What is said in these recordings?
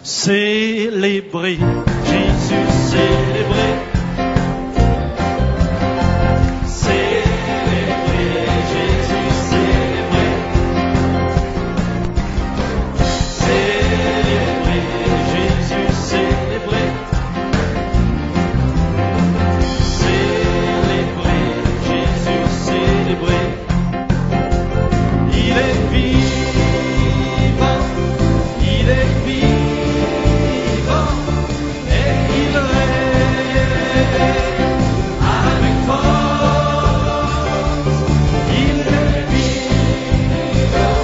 Célébrer, Jésus célébré. Célébrer, Jésus célébré. Célébrer, Jésus célébré. Célébrer, Jésus célébré. Il est vivant, il est vivant, et il règne avec force. Il est vivant,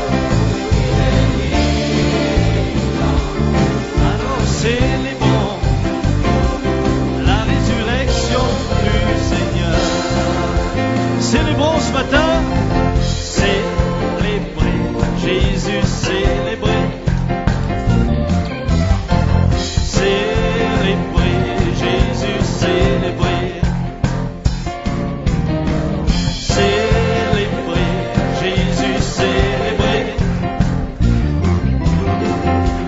alors célébrons la résurrection du Seigneur. Célébrons ce matin, célébrer, Jésus célébré. Célébrer, Jésus célébré. Célébrer, Jésus célébré.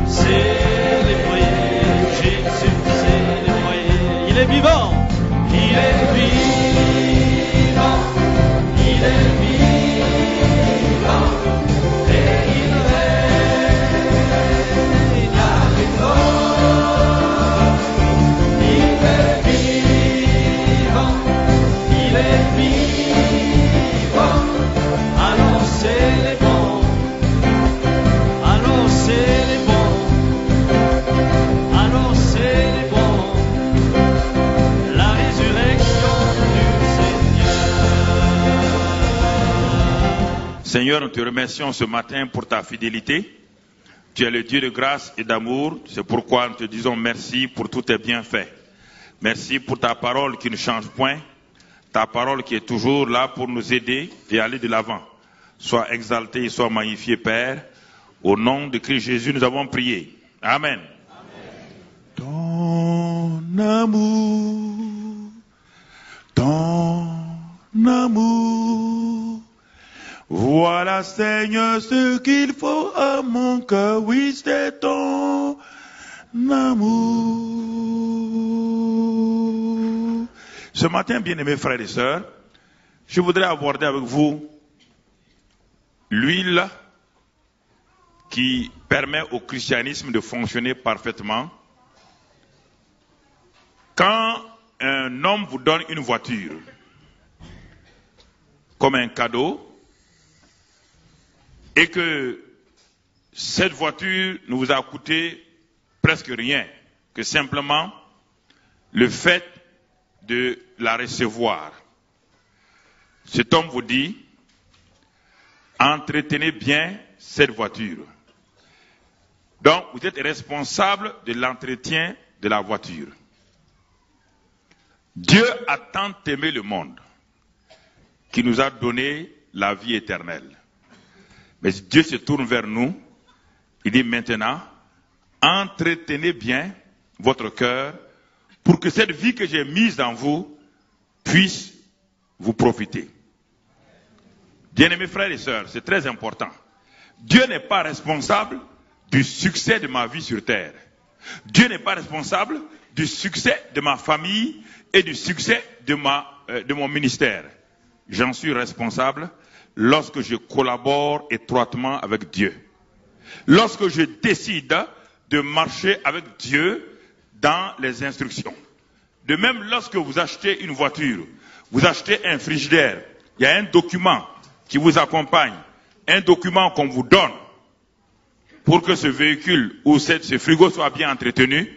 Célébrer, Jésus célébré. Il est vivant, il est vivant, il est vivant, et il règne avec force. Il est vivant, il est vivant, allons célébrons, allons célébrons, allons célébrons la résurrection du Seigneur. Seigneur, nous te remercions ce matin pour ta fidélité. Tu es le Dieu de grâce et d'amour. C'est pourquoi nous te disons merci pour tous tes bienfaits. Merci pour ta parole qui ne change point. Ta parole qui est toujours là pour nous aider et aller de l'avant. Sois exalté et sois magnifié, Père. Au nom de Christ Jésus, nous avons prié. Amen. Ton amour, voilà Seigneur ce qu'il faut à mon cœur, oui c'est ton amour. Ce matin, bien-aimés frères et sœurs, je voudrais aborder avec vous l'huile qui permet au christianisme de fonctionner parfaitement. Quand un homme vous donne une voiture comme un cadeau et que cette voiture ne vous a coûté presque rien, que simplement le fait de la recevoir. Cet homme vous dit, entretenez bien cette voiture. Donc, vous êtes responsable de l'entretien de la voiture. Dieu a tant aimé le monde qu'il nous a donné la vie éternelle. Mais Dieu se tourne vers nous, il dit maintenant, entretenez bien votre cœur pour que cette vie que j'ai mise en vous puisse vous profiter. Bien-aimés frères et sœurs, c'est très important. Dieu n'est pas responsable du succès de ma vie sur terre. Dieu n'est pas responsable du succès de ma famille et du succès de mon ministère. J'en suis responsable lorsque je collabore étroitement avec Dieu. Lorsque je décide de marcher avec Dieu dans les instructions. De même, lorsque vous achetez une voiture, vous achetez un frigidaire, il y a un document qui vous accompagne, un document qu'on vous donne pour que ce véhicule ou ce frigo soit bien entretenu.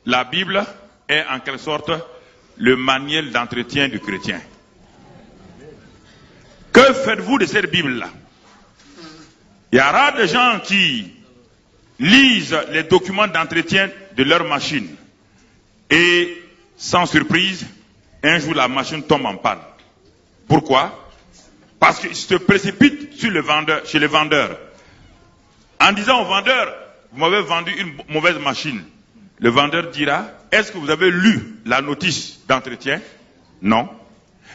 La Bible est en quelque sorte le manuel d'entretien du chrétien. Que faites-vous de cette Bible-là? Il y a rare de gens qui lisent les documents d'entretien de leur machine et, sans surprise, un jour la machine tombe en panne. Pourquoi? Parce qu'ils se précipitent sur le vendeur, chez le vendeur. En disant au vendeur, vous m'avez vendu une mauvaise machine. Le vendeur dira, est-ce que vous avez lu la notice d'entretien? Non.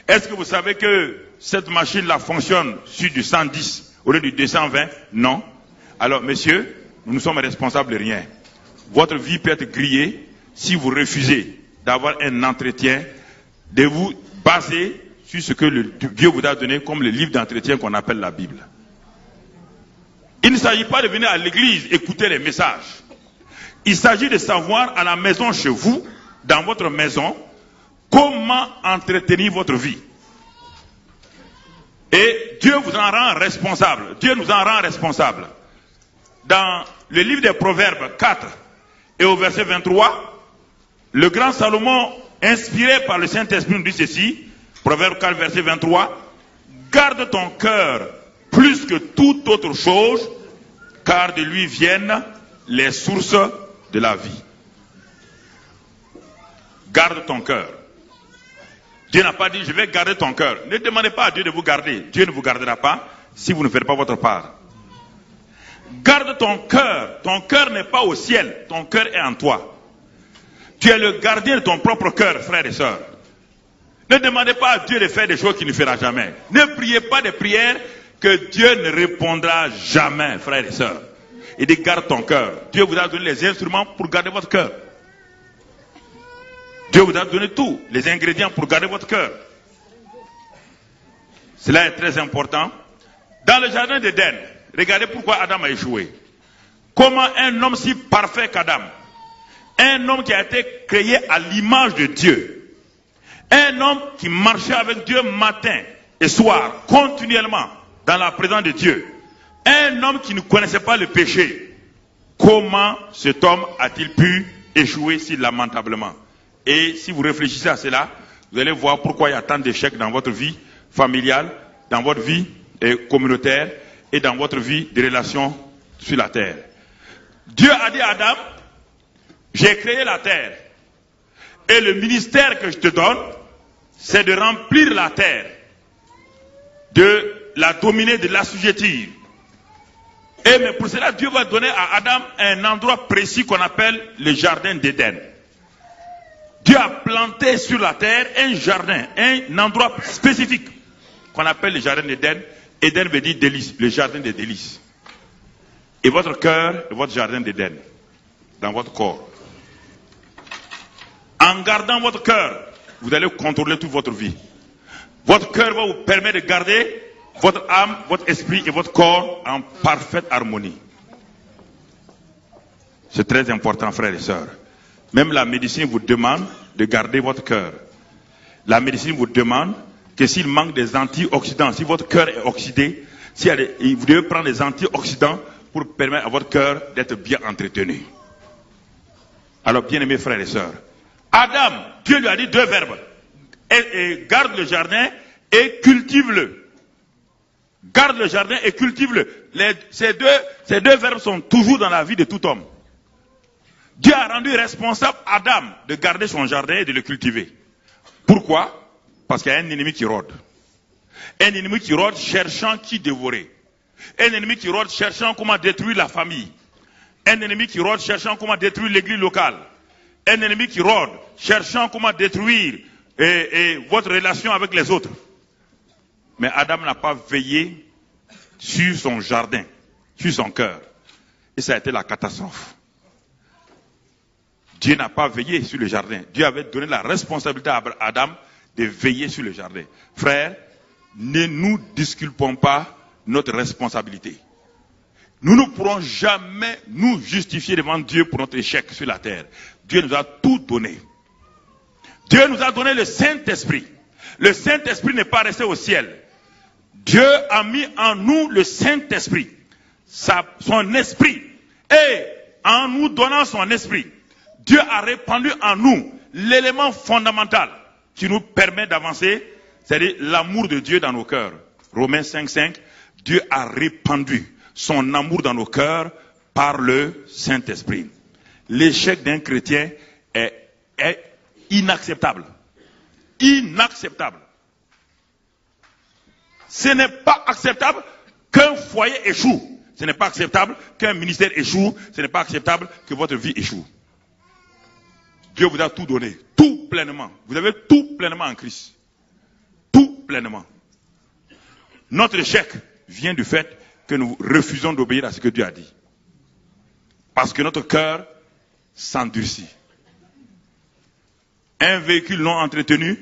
Est-ce que vous savez que cette machine-là fonctionne sur du 110 au lieu du 220? Non. Alors, messieurs, nous ne sommes responsables de rien. votre vie peut être grillée si vous refusez d'avoir un entretien, de vous baser sur ce que Dieu vous a donné comme le livre d'entretien qu'on appelle la Bible. Il ne s'agit pas de venir à l'église écouter les messages. Il s'agit de savoir à la maison chez vous, dans votre maison, comment entretenir votre vie. Et Dieu vous en rend responsable. Dieu nous en rend responsable. Dans le livre des Proverbes 4 et au verset 23, le grand Salomon, inspiré par le Saint-Esprit, nous dit ceci, Proverbe 4, verset 23, « Garde ton cœur plus que toute autre chose, car de lui viennent les sources de la vie. » Garde ton cœur. Dieu n'a pas dit, je vais garder ton cœur. Ne demandez pas à Dieu de vous garder. Dieu ne vous gardera pas si vous ne faites pas votre part. Garde ton cœur. Ton cœur n'est pas au ciel. Ton cœur est en toi. Tu es le gardien de ton propre cœur, frères et sœurs. Ne demandez pas à Dieu de faire des choses qu'il ne fera jamais. Ne priez pas des prières que Dieu ne répondra jamais, frères et sœurs. Il dit, garde ton cœur. Dieu vous a donné les instruments pour garder votre cœur. Dieu vous a donné tous les ingrédients pour garder votre cœur. Cela est très important. Dans le jardin d'Éden, regardez pourquoi Adam a échoué. Comment un homme si parfait qu'Adam, un homme qui a été créé à l'image de Dieu, un homme qui marchait avec Dieu matin et soir, continuellement, dans la présence de Dieu, un homme qui ne connaissait pas le péché, comment cet homme a-t-il pu échouer si lamentablement? Et si vous réfléchissez à cela, vous allez voir pourquoi il y a tant d'échecs dans votre vie familiale, dans votre vie communautaire et dans votre vie de relations sur la terre. Dieu a dit à Adam, j'ai créé la terre et le ministère que je te donne, c'est de remplir la terre, de la dominer, de l'assujettir. Et mais pour cela, Dieu va donner à Adam un endroit précis qu'on appelle le jardin d'Éden. Dieu a planté sur la terre un jardin, un endroit spécifique qu'on appelle le jardin d'Éden. Éden veut dire délice, le jardin des délices. Et votre cœur est votre jardin d'Éden, dans votre corps. En gardant votre cœur, vous allez contrôler toute votre vie. Votre cœur va vous permettre de garder votre âme, votre esprit et votre corps en parfaite harmonie. C'est très important, frères et sœurs. Même la médecine vous demande de garder votre cœur. La médecine vous demande que s'il manque des antioxydants, si votre cœur est oxydé, vous devez prendre des antioxydants pour permettre à votre cœur d'être bien entretenu. Alors, bien-aimés frères et sœurs, Adam, Dieu lui a dit deux verbes. Et garde le jardin et cultive-le. Garde le jardin et cultive-le. Ces deux verbes sont toujours dans la vie de tout homme. Dieu a rendu responsable Adam de garder son jardin et de le cultiver. Pourquoi? Parce qu'il y a un ennemi qui rôde. Un ennemi qui rôde cherchant qui dévorer. Un ennemi qui rôde cherchant comment détruire la famille. Un ennemi qui rôde cherchant comment détruire l'église locale. Un ennemi qui rôde cherchant comment détruire votre relation avec les autres. Mais Adam n'a pas veillé sur son jardin, sur son cœur. Et ça a été la catastrophe. Dieu n'a pas veillé sur le jardin. Dieu avait donné la responsabilité à Adam de veiller sur le jardin. Frères, ne nous disculpons pas notre responsabilité. Nous ne pourrons jamais nous justifier devant Dieu pour notre échec sur la terre. Dieu nous a tout donné. Dieu nous a donné le Saint-Esprit. Le Saint-Esprit n'est pas resté au ciel. Dieu a mis en nous le Saint-Esprit, son esprit. Et en nous donnant son esprit, Dieu a répandu en nous l'élément fondamental qui nous permet d'avancer, c'est-à-dire l'amour de Dieu dans nos cœurs. Romains 5:5, Dieu a répandu son amour dans nos cœurs par le Saint-Esprit. L'échec d'un chrétien est inacceptable. Inacceptable. Ce n'est pas acceptable qu'un foyer échoue. Ce n'est pas acceptable qu'un ministère échoue. Ce n'est pas acceptable que votre vie échoue. Dieu vous a tout donné, tout pleinement. Vous avez tout pleinement en Christ. Tout pleinement. Notre échec vient du fait que nous refusons d'obéir à ce que Dieu a dit. Parce que notre cœur s'endurcit. Un véhicule non entretenu,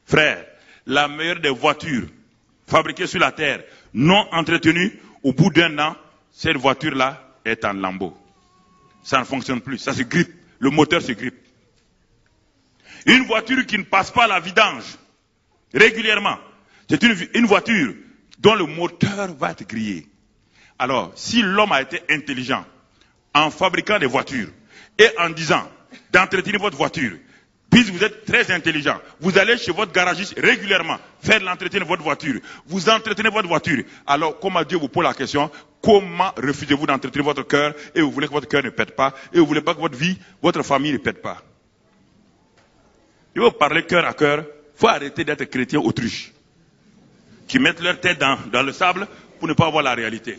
frère, la meilleure des voitures fabriquées sur la terre, non entretenue, au bout d'un an, cette voiture-là est en lambeaux. Ça ne fonctionne plus, ça se grippe, le moteur se grippe. Une voiture qui ne passe pas la vidange régulièrement, c'est une voiture dont le moteur va être grillé. Alors, si l'homme a été intelligent en fabriquant des voitures et en disant d'entretenir votre voiture, puisque vous êtes très intelligent, vous allez chez votre garagiste régulièrement faire l'entretien de votre voiture, vous entretenez votre voiture. Alors, comment Dieu vous pose la question, comment refusez-vous d'entretenir votre cœur et vous voulez que votre cœur ne pète pas et vous voulez pas que votre vie, votre famille ne pète pas? Il faut parler cœur à cœur. Il faut arrêter d'être chrétien autruche qui mettent leur tête dans le sable pour ne pas voir la réalité.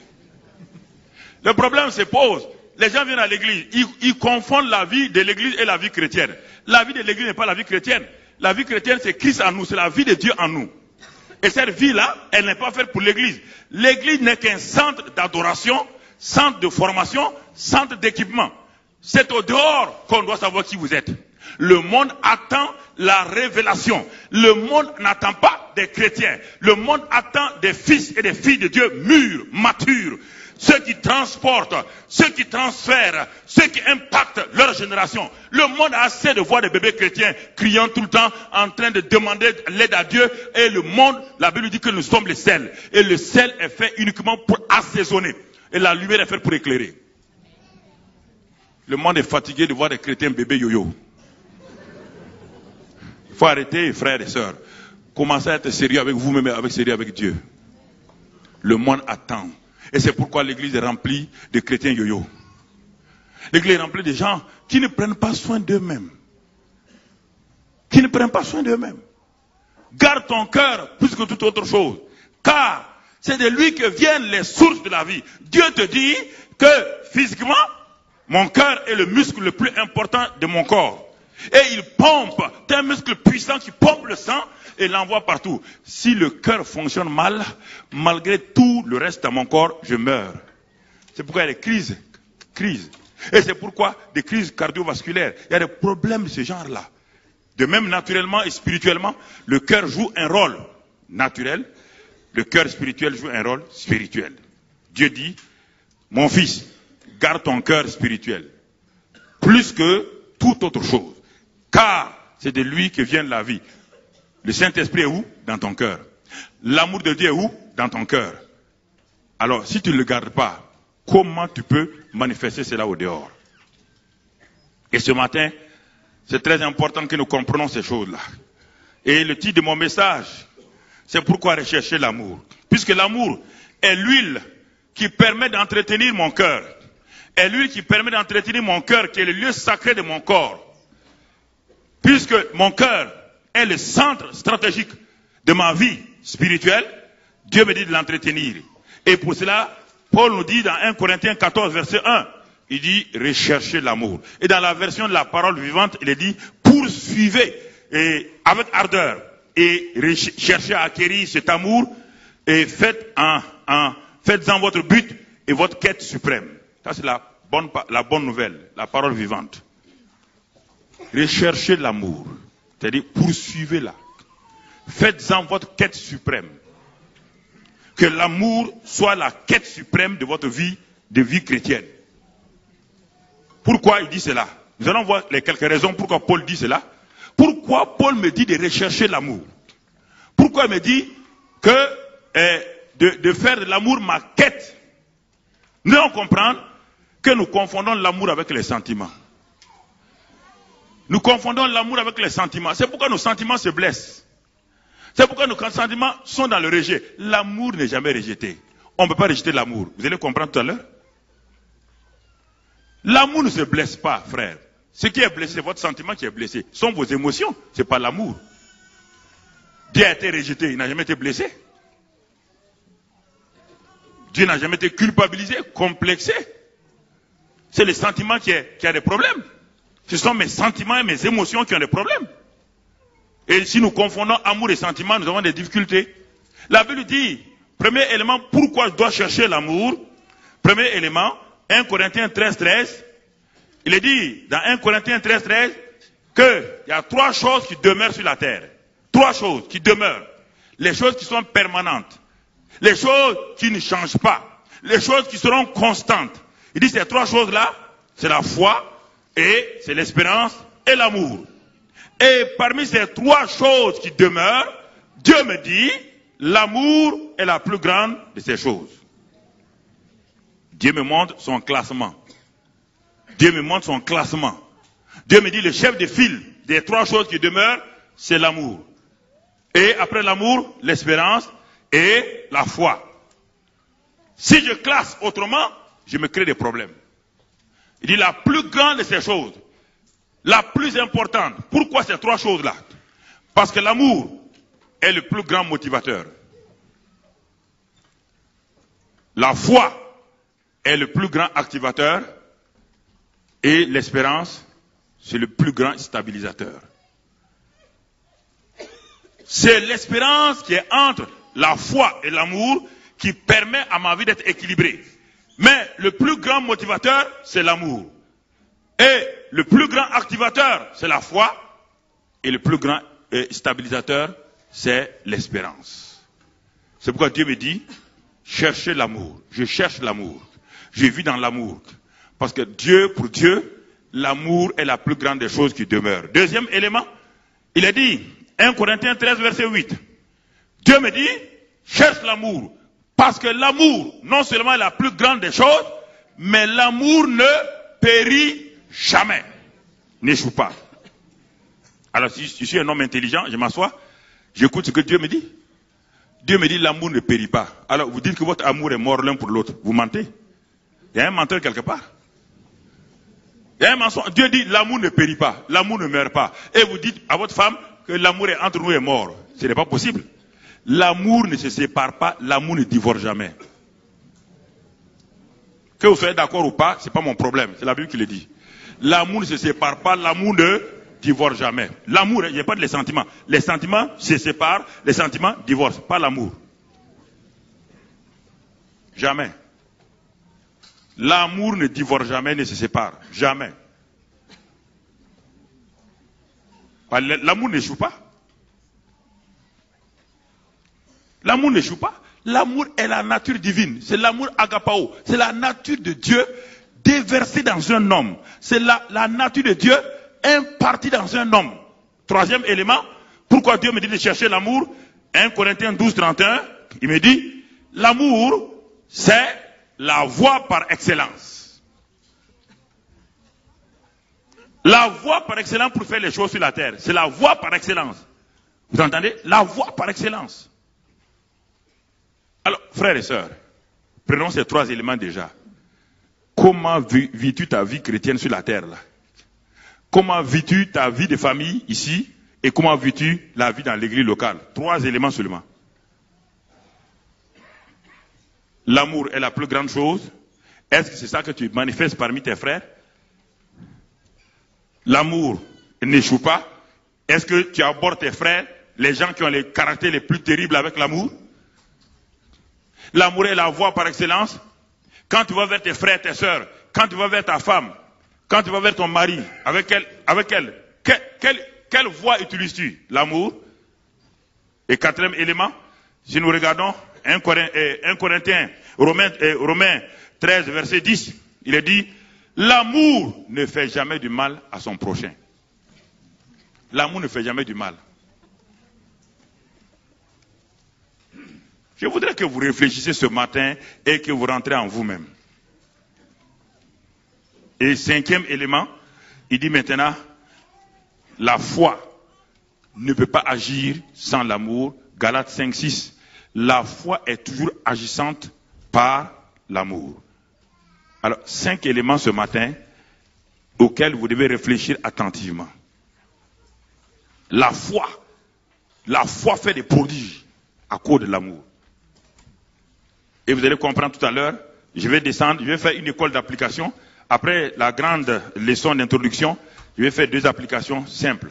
Le problème se pose. Les gens viennent à l'église, ils confondent la vie de l'église et la vie chrétienne. La vie de l'église n'est pas la vie chrétienne. La vie chrétienne, c'est Christ en nous, c'est la vie de Dieu en nous. Et cette vie-là, elle n'est pas faite pour l'église. L'église n'est qu'un centre d'adoration, centre de formation, centre d'équipement. C'est au dehors qu'on doit savoir qui vous êtes. Le monde attend la révélation. Le monde n'attend pas des chrétiens. Le monde attend des fils et des filles de Dieu mûrs, matures. Ceux qui transportent, ceux qui transfèrent, ceux qui impactent leur génération. Le monde a assez de voir des bébés chrétiens criant tout le temps, en train de demander l'aide à Dieu. Et le monde, la Bible dit que nous sommes les sels. Et le sel est fait uniquement pour assaisonner. Et la lumière est faite pour éclairer. Le monde est fatigué de voir des chrétiens bébés yo-yo. Il faut arrêter, frères et sœurs. Commencez à être sérieux avec vous-même et sérieux avec Dieu. Le monde attend. Et c'est pourquoi l'église est remplie de chrétiens yo-yo. L'église est remplie de gens qui ne prennent pas soin d'eux-mêmes. Qui ne prennent pas soin d'eux-mêmes. Garde ton cœur plus que toute autre chose. Car c'est de lui que viennent les sources de la vie. Dieu te dit que physiquement, mon cœur est le muscle le plus important de mon corps. Et il pompe, c'est un muscle puissant qui pompe le sang et l'envoie partout. Si le cœur fonctionne mal, malgré tout le reste de mon corps, je meurs. C'est pourquoi il y a des crises. Et c'est pourquoi des crises cardiovasculaires. Il y a des problèmes de ce genre-là. De même, naturellement et spirituellement, le cœur joue un rôle naturel. Le cœur spirituel joue un rôle spirituel. Dieu dit, mon fils, garde ton cœur spirituel. Plus que toute autre chose. Car c'est de lui que vient la vie. Le Saint-Esprit est où? Dans ton cœur. L'amour de Dieu est où? Dans ton cœur. Alors, si tu ne le gardes pas, comment tu peux manifester cela au dehors? Et ce matin, c'est très important que nous comprenions ces choses-là. Et le titre de mon message, c'est pourquoi rechercher l'amour. Puisque l'amour est l'huile qui permet d'entretenir mon cœur. Est l'huile qui permet d'entretenir mon cœur, qui est le lieu sacré de mon corps. Puisque mon cœur est le centre stratégique de ma vie spirituelle, Dieu me dit de l'entretenir. Et pour cela, Paul nous dit dans 1 Corinthiens 14, verset 1, il dit recherchez l'amour. Et dans la version de la parole vivante, il est dit poursuivez et avec ardeur et cherchez à acquérir cet amour et faites-en votre but et votre quête suprême. Ça c'est la bonne nouvelle, la parole vivante. Recherchez l'amour, c'est-à-dire poursuivez-la. Faites-en votre quête suprême. Que l'amour soit la quête suprême de votre vie, de vie chrétienne. Pourquoi il dit cela? Nous allons voir les quelques raisons pourquoi Paul dit cela. Pourquoi Paul me dit de rechercher l'amour? Pourquoi il me dit que de faire de l'amour ma quête? Nous allons comprendre que nous confondons l'amour avec les sentiments. Nous confondons l'amour avec les sentiments. C'est pourquoi nos sentiments se blessent. C'est pourquoi nos sentiments sont dans le rejet. L'amour n'est jamais rejeté. On ne peut pas rejeter l'amour. Vous allez comprendre tout à l'heure. L'amour ne se blesse pas, frère. Ce qui est blessé, c'est votre sentiment qui est blessé. Ce sont vos émotions, ce n'est pas l'amour. Dieu a été rejeté, il n'a jamais été blessé. Dieu n'a jamais été culpabilisé, complexé. C'est le sentiment qui a des problèmes. Ce sont mes sentiments et mes émotions qui ont des problèmes. Et si nous confondons amour et sentiment, nous avons des difficultés. La Bible dit, premier élément, pourquoi je dois chercher l'amour? Premier élément, 1 Corinthiens 13, 13, il est dit dans 1 Corinthiens 13, qu'il y a 3 choses qui demeurent sur la terre. 3 choses qui demeurent. Les choses qui sont permanentes. Les choses qui ne changent pas. Les choses qui seront constantes. Il dit ces 3 choses-là, c'est la foi, et c'est l'espérance et l'amour. Et parmi ces 3 choses qui demeurent, Dieu me dit, l'amour est la plus grande de ces choses. Dieu me montre son classement. Dieu me montre son classement. Dieu me dit, le chef de file des 3 choses qui demeurent, c'est l'amour. Et après l'amour, l'espérance et la foi. Si je classe autrement, je me crée des problèmes. Il dit, la plus grande de ces choses, la plus importante. Pourquoi ces 3 choses-là? Parce que l'amour est le plus grand motivateur. La foi est le plus grand activateur. Et l'espérance, c'est le plus grand stabilisateur. C'est l'espérance qui est entre la foi et l'amour qui permet à ma vie d'être équilibrée. Mais le plus grand motivateur, c'est l'amour. Et le plus grand activateur, c'est la foi. Et le plus grand stabilisateur, c'est l'espérance. C'est pourquoi Dieu me dit, cherchez l'amour. Je cherche l'amour. Je vis dans l'amour. Parce que Dieu, pour Dieu, l'amour est la plus grande des choses qui demeurent. Deuxième élément, il a dit, 1 Corinthiens 13, verset 8. Dieu me dit, cherche l'amour. Parce que l'amour, non seulement est la plus grande des choses, mais l'amour ne périt jamais. N'échoue pas. Alors si je suis un homme intelligent, je m'assois, j'écoute ce que Dieu me dit. Dieu me dit, l'amour ne périt pas. Alors vous dites que votre amour est mort l'un pour l'autre. Vous mentez. Il y a un menteur quelque part. Il y a un mensonge. Dieu dit, l'amour ne périt pas. L'amour ne meurt pas. Et vous dites à votre femme que l'amour est entre nous et mort. Ce n'est pas possible. L'amour ne se sépare pas, l'amour ne divorce jamais. Que vous soyez d'accord ou pas, ce n'est pas mon problème, c'est la Bible qui le dit. L'amour ne se sépare pas, l'amour ne divorce jamais. L'amour, il n'y a pas de les sentiments. Les sentiments se séparent, les sentiments divorcent, pas l'amour. Jamais. L'amour ne divorce jamais, ne se sépare, jamais. L'amour n'échoue pas. L'amour n'échoue pas. L'amour est la nature divine. C'est l'amour agapao. C'est la nature de Dieu déversée dans un homme. C'est la nature de Dieu impartie dans un homme. Troisième élément, pourquoi Dieu me dit de chercher l'amour? 1 Corinthiens 12, 31, il me dit, l'amour, c'est la voie par excellence. La voie par excellence pour faire les choses sur la terre. C'est la voie par excellence. Vous entendez? La voie par excellence. Alors, frères et sœurs, prenons ces 3 éléments déjà. Comment vis-tu ta vie chrétienne sur la terre là? Comment vis-tu ta vie de famille ici? Et comment vis-tu la vie dans l'église locale? 3 éléments seulement. L'amour est la plus grande chose. Est-ce que c'est ça que tu manifestes parmi tes frères? L'amour n'échoue pas. Est-ce que tu abordes tes frères, les gens qui ont les caractères les plus terribles avec l'amour? L'amour est la voie par excellence. Quand tu vas vers tes frères, tes sœurs, quand tu vas vers ta femme, quand tu vas vers ton mari, avec elle, quelle voie utilises-tu? L'amour. Et 4e élément, si nous regardons 1 Corinthiens, Romains 13, verset 10, il est dit, l'amour ne fait jamais du mal à son prochain. L'amour ne fait jamais du mal. Je voudrais que vous réfléchissiez ce matin et que vous rentrez en vous-même. Et 5e élément, il dit maintenant, la foi ne peut pas agir sans l'amour. Galates 5, 6. La foi est toujours agissante par l'amour. Alors, 5 éléments ce matin auxquels vous devez réfléchir attentivement. La foi fait des prodiges à cause de l'amour. Et vous allez comprendre tout à l'heure, je vais descendre, je vais faire une école d'application. Après la grande leçon d'introduction, je vais faire 2 applications simples.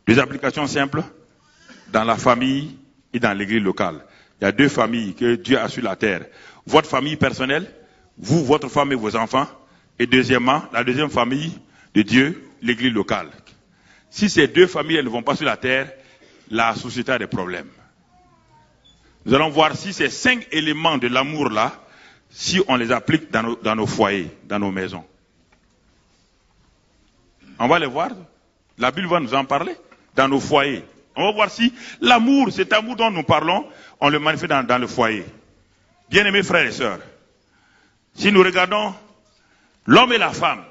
2 applications simples dans la famille et dans l'église locale. Il y a 2 familles que Dieu a sur la terre. Votre famille personnelle, vous, votre femme et vos enfants, Et deuxièmement, la deuxième famille de Dieu, l'église locale. Si ces deux familles elles ne vont pas sur la terre, la société a des problèmes. Nous allons voir si ces 5 éléments de l'amour là, si on les applique dans nos foyers, dans nos maisons. On va les voir. La Bible va nous en parler dans nos foyers. On va voir si l'amour, cet amour dont nous parlons, on le manifeste dans le foyer. Bien-aimés frères et sœurs, si nous regardons l'homme et la femme,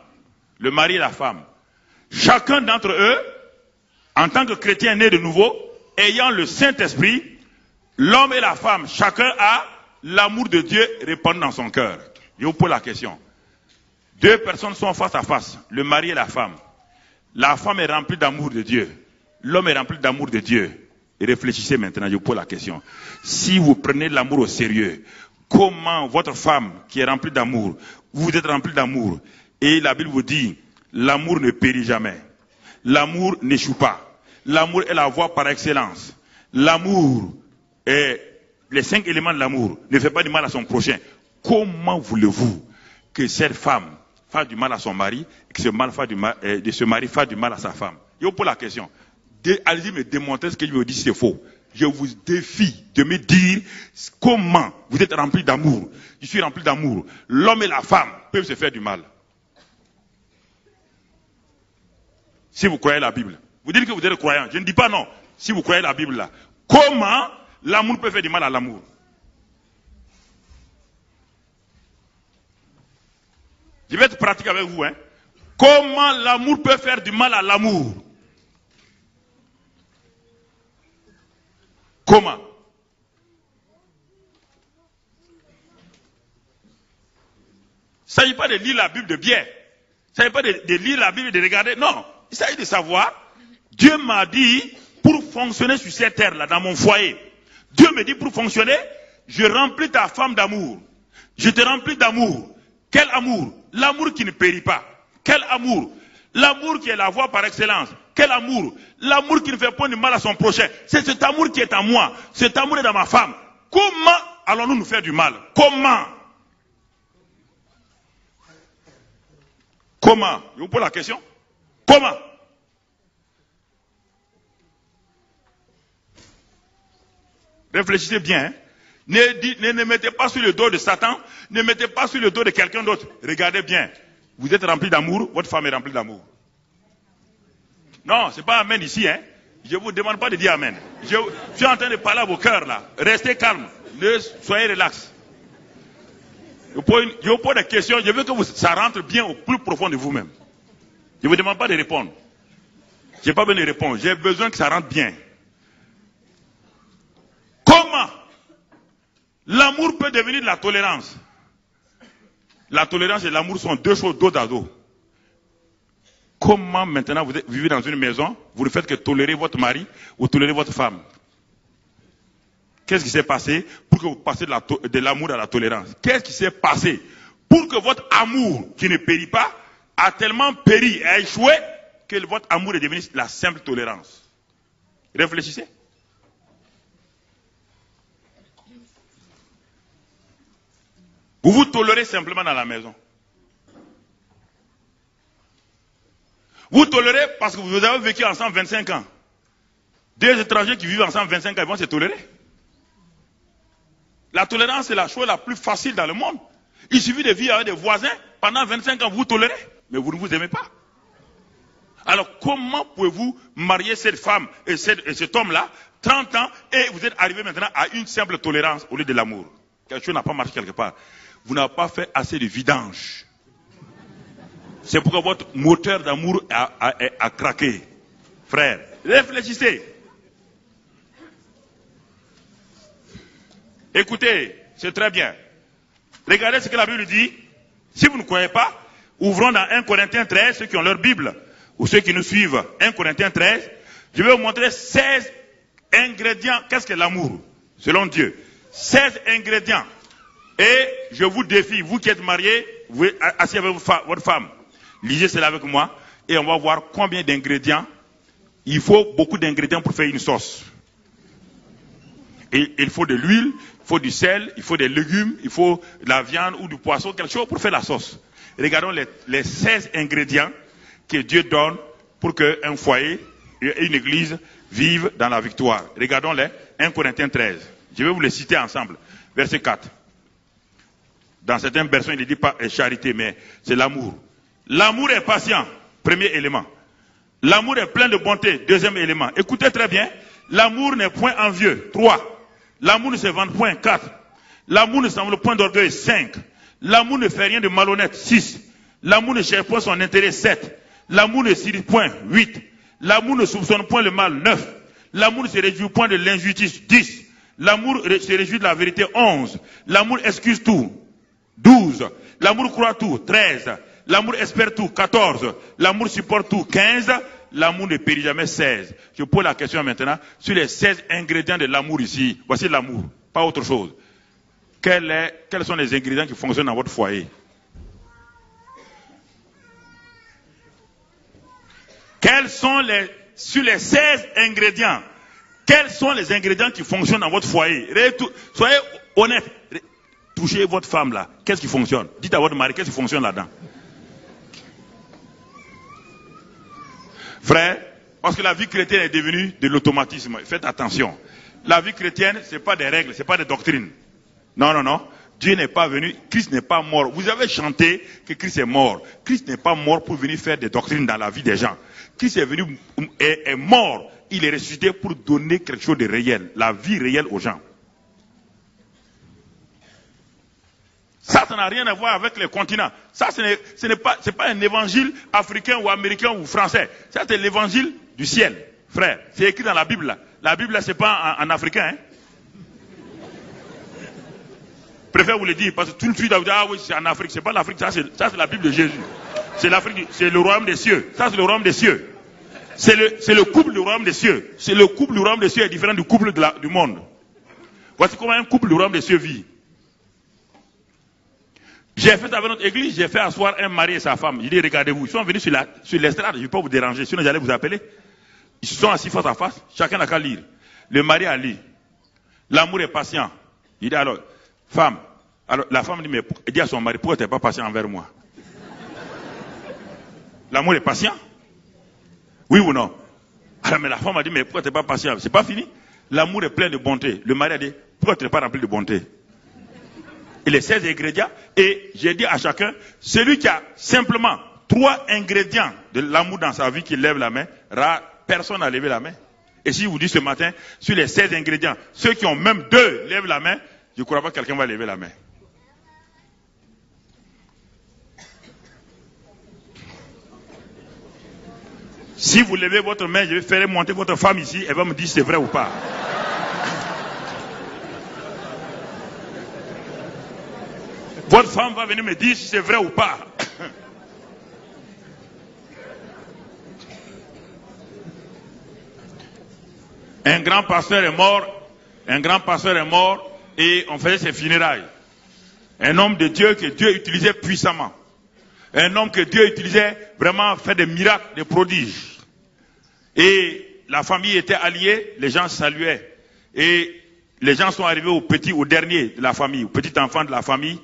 le mari et la femme, chacun d'entre eux, en tant que chrétien né de nouveau, ayant le Saint-Esprit, l'homme et la femme, chacun a l'amour de Dieu répandu dans son cœur. Je vous pose la question. 2 personnes sont face à face, le mari et la femme. La femme est remplie d'amour de Dieu. L'homme est rempli d'amour de Dieu. Et réfléchissez maintenant, je vous pose la question. Si vous prenez l'amour au sérieux, comment votre femme qui est remplie d'amour, vous êtes rempli d'amour, et la Bible vous dit, l'amour ne périt jamais. L'amour n'échoue pas. L'amour est la voie par excellence. L'amour est les 5 éléments de l'amour. Ne fait pas du mal à son prochain. Comment voulez-vous que cette femme fasse du mal à son mari et que ce mari fasse du mal à sa femme? Je vous pose la question. Allez-y me démontrer ce que je vous dis si c'est faux. Je vous défie de me dire comment vous êtes rempli d'amour. Je suis rempli d'amour. L'homme et la femme peuvent se faire du mal. Si vous croyez la Bible. Vous dites que vous êtes croyant. Je ne dis pas non. Si vous croyez la Bible là. Comment l'amour peut faire du mal à l'amour? Je vais être pratique avec vous. Comment l'amour peut faire du mal à l'amour? Comment? Il ne s'agit pas de lire la Bible de bien. Il ne s'agit pas de lire la Bible et de regarder. Non. Il s'agit de savoir. Dieu m'a dit, pour fonctionner sur cette terre-là, dans mon foyer, Dieu me dit, pour fonctionner, je remplis ta femme d'amour. Je te remplis d'amour. Quel amour? L'amour qui ne périt pas. Quel amour? L'amour qui est la voie par excellence. Quel amour? L'amour qui ne fait pas de mal à son prochain. C'est cet amour qui est en moi. Cet amour est dans ma femme. Comment allons-nous nous faire du mal? Comment? Comment? Je vous pose la question. Comment? Réfléchissez bien. Ne mettez pas sur le dos de Satan. Ne mettez pas sur le dos de quelqu'un d'autre. Regardez bien. Vous êtes rempli d'amour. Votre femme est remplie d'amour. Non, c'est pas amen ici. Je ne vous demande pas de dire amen. Je suis en train de parler à vos cœurs là. Restez calmes. Soyez relax. Je vous pose des questions. Je veux que ça rentre bien au plus profond de vous-même. Je ne vous demande pas de répondre. Je n'ai pas besoin de répondre. J'ai besoin que ça rentre bien. Comment l'amour peut devenir de la tolérance? La tolérance et l'amour sont 2 choses dos à dos. Comment maintenant vous vivez dans une maison, vous ne faites que tolérer votre mari ou tolérer votre femme? Qu'est-ce qui s'est passé pour que vous passiez de l'amour à la tolérance? Qu'est-ce qui s'est passé pour que votre amour, qui ne périt pas, a tellement péri et a échoué que votre amour est devenu la simple tolérance? Réfléchissez. Vous vous tolérez simplement dans la maison. Vous tolérez parce que vous avez vécu ensemble 25 ans. 2 étrangers qui vivent ensemble 25 ans, ils vont se tolérer. La tolérance est la chose la plus facile dans le monde. Il suffit de vivre avec des voisins. Pendant 25 ans, vous vous tolérez. Mais vous ne vous aimez pas. Alors comment pouvez-vous marier cette femme et cet homme-là, 30 ans, et vous êtes arrivé maintenant à une simple tolérance au lieu de l'amour? Quelque chose n'a pas marché quelque part. Vous n'avez pas fait assez de vidange. C'est pourquoi votre moteur d'amour a craqué. Frère, réfléchissez. Écoutez, c'est très bien. Regardez ce que la Bible dit. Si vous ne croyez pas, ouvrons dans 1 Corinthiens 13, ceux qui ont leur Bible, ou ceux qui nous suivent, 1 Corinthiens 13, je vais vous montrer 16 ingrédients. Qu'est-ce que l'amour, selon Dieu? 16 ingrédients. Et je vous défie, vous qui êtes mariés, vous asseyez avec votre femme. Lisez cela avec moi et on va voir combien d'ingrédients. Il faut beaucoup d'ingrédients pour faire une sauce. Et il faut de l'huile, il faut du sel, il faut des légumes, il faut de la viande ou du poisson, quelque chose pour faire la sauce. Regardons les 16 ingrédients que Dieu donne pour qu'un foyer et une église vivent dans la victoire. Regardons-les. 1 Corinthiens 13. Je vais vous les citer ensemble. Verset 4. Dans certaines versions, il ne dit pas charité, mais c'est l'amour. L'amour est patient, premier élément. L'amour est plein de bonté, deuxième élément. Écoutez très bien. L'amour n'est point envieux, 3. L'amour ne se vante point, 4. L'amour ne s'envole point d'orgueil, 5. L'amour ne fait rien de malhonnête, 6. L'amour ne cherche point son intérêt, 7. L'amour ne s'irrite point, 8. L'amour ne soupçonne point le mal, 9. L'amour ne se réjouit point de l'injustice, 10. L'amour se réjouit de la vérité, 11. L'amour excuse tout, 12. L'amour croit tout, 13. L'amour espère tout, 14. L'amour supporte tout, 15. L'amour ne périt jamais, 16. Je pose la question maintenant sur les 16 ingrédients de l'amour ici. Voici l'amour, pas autre chose. Quels sont les ingrédients qui fonctionnent dans votre foyer? Sur les 16 ingrédients, quels sont les ingrédients qui fonctionnent dans votre foyer? Soyez honnête. Touchez votre femme là. Qu'est-ce qui fonctionne? Dites à votre mari, qu'est-ce qui fonctionne là-dedans? Frère, parce que la vie chrétienne est devenue de l'automatisme. Faites attention. La vie chrétienne, ce n'est pas des règles, ce n'est pas des doctrines. Non, non, non. Dieu n'est pas venu, Christ n'est pas mort. Vous avez chanté que Christ est mort. Christ n'est pas mort pour venir faire des doctrines dans la vie des gens. Christ est venu, est mort. Il est ressuscité pour donner quelque chose de réel, la vie réelle aux gens. Ça n'a rien à voir avec les continents. Ça, ce n'est pas un évangile africain ou américain ou français. Ça, c'est l'évangile du ciel, frère. C'est écrit dans la Bible. Là. La Bible, ce n'est pas en africain. Hein? Je préfère vous le dire, parce que tout le suite, vous dites, ah oui, c'est en Afrique. Ce n'est pas l'Afrique, ça, c'est la Bible de Jésus. C'est l'Afrique, c'est le royaume des cieux. Ça, c'est le royaume des cieux. C'est le couple du royaume des cieux. C'est le couple du royaume des cieux est différent du couple du monde. Voici comment un couple du royaume des cieux vit. J'ai fait avec notre église, j'ai fait asseoir un mari et sa femme. Je dis, regardez-vous, ils sont venus sur l'estrade, je ne vais pas vous déranger, sinon j'allais vous appeler. Ils se sont assis face à face, chacun n'a qu'à lire. Le mari a lu. L'amour est patient. Il dit alors, femme, alors la femme dit, mais elle dit à son mari, pourquoi tu n'es pas patient envers moi? L'amour est patient? Oui ou non? Alors, mais la femme a dit, mais pourquoi tu n'es pas patient? C'est pas fini. L'amour est plein de bonté. Le mari a dit, pourquoi tu n'es pas rempli de bonté? Et les 16 ingrédients, et j'ai dit à chacun, celui qui a simplement 3 ingrédients de l'amour dans sa vie qui lève la main, personne n'a levé la main. Et si je vous dis ce matin, sur les 16 ingrédients, ceux qui ont même 2 lèvent la main, je ne crois pas que quelqu'un va lever la main. Si vous levez votre main, je vais faire monter votre femme ici, elle va me dire si c'est vrai ou pas. Votre femme va venir me dire si c'est vrai ou pas. Un grand pasteur est mort et on faisait ses funérailles. Un homme de Dieu que Dieu utilisait puissamment. Un homme que Dieu utilisait vraiment faire des miracles, des prodiges. Et la famille était alliée, les gens saluaient. Et les gens sont arrivés au dernier de la famille, au petit enfant de la famille.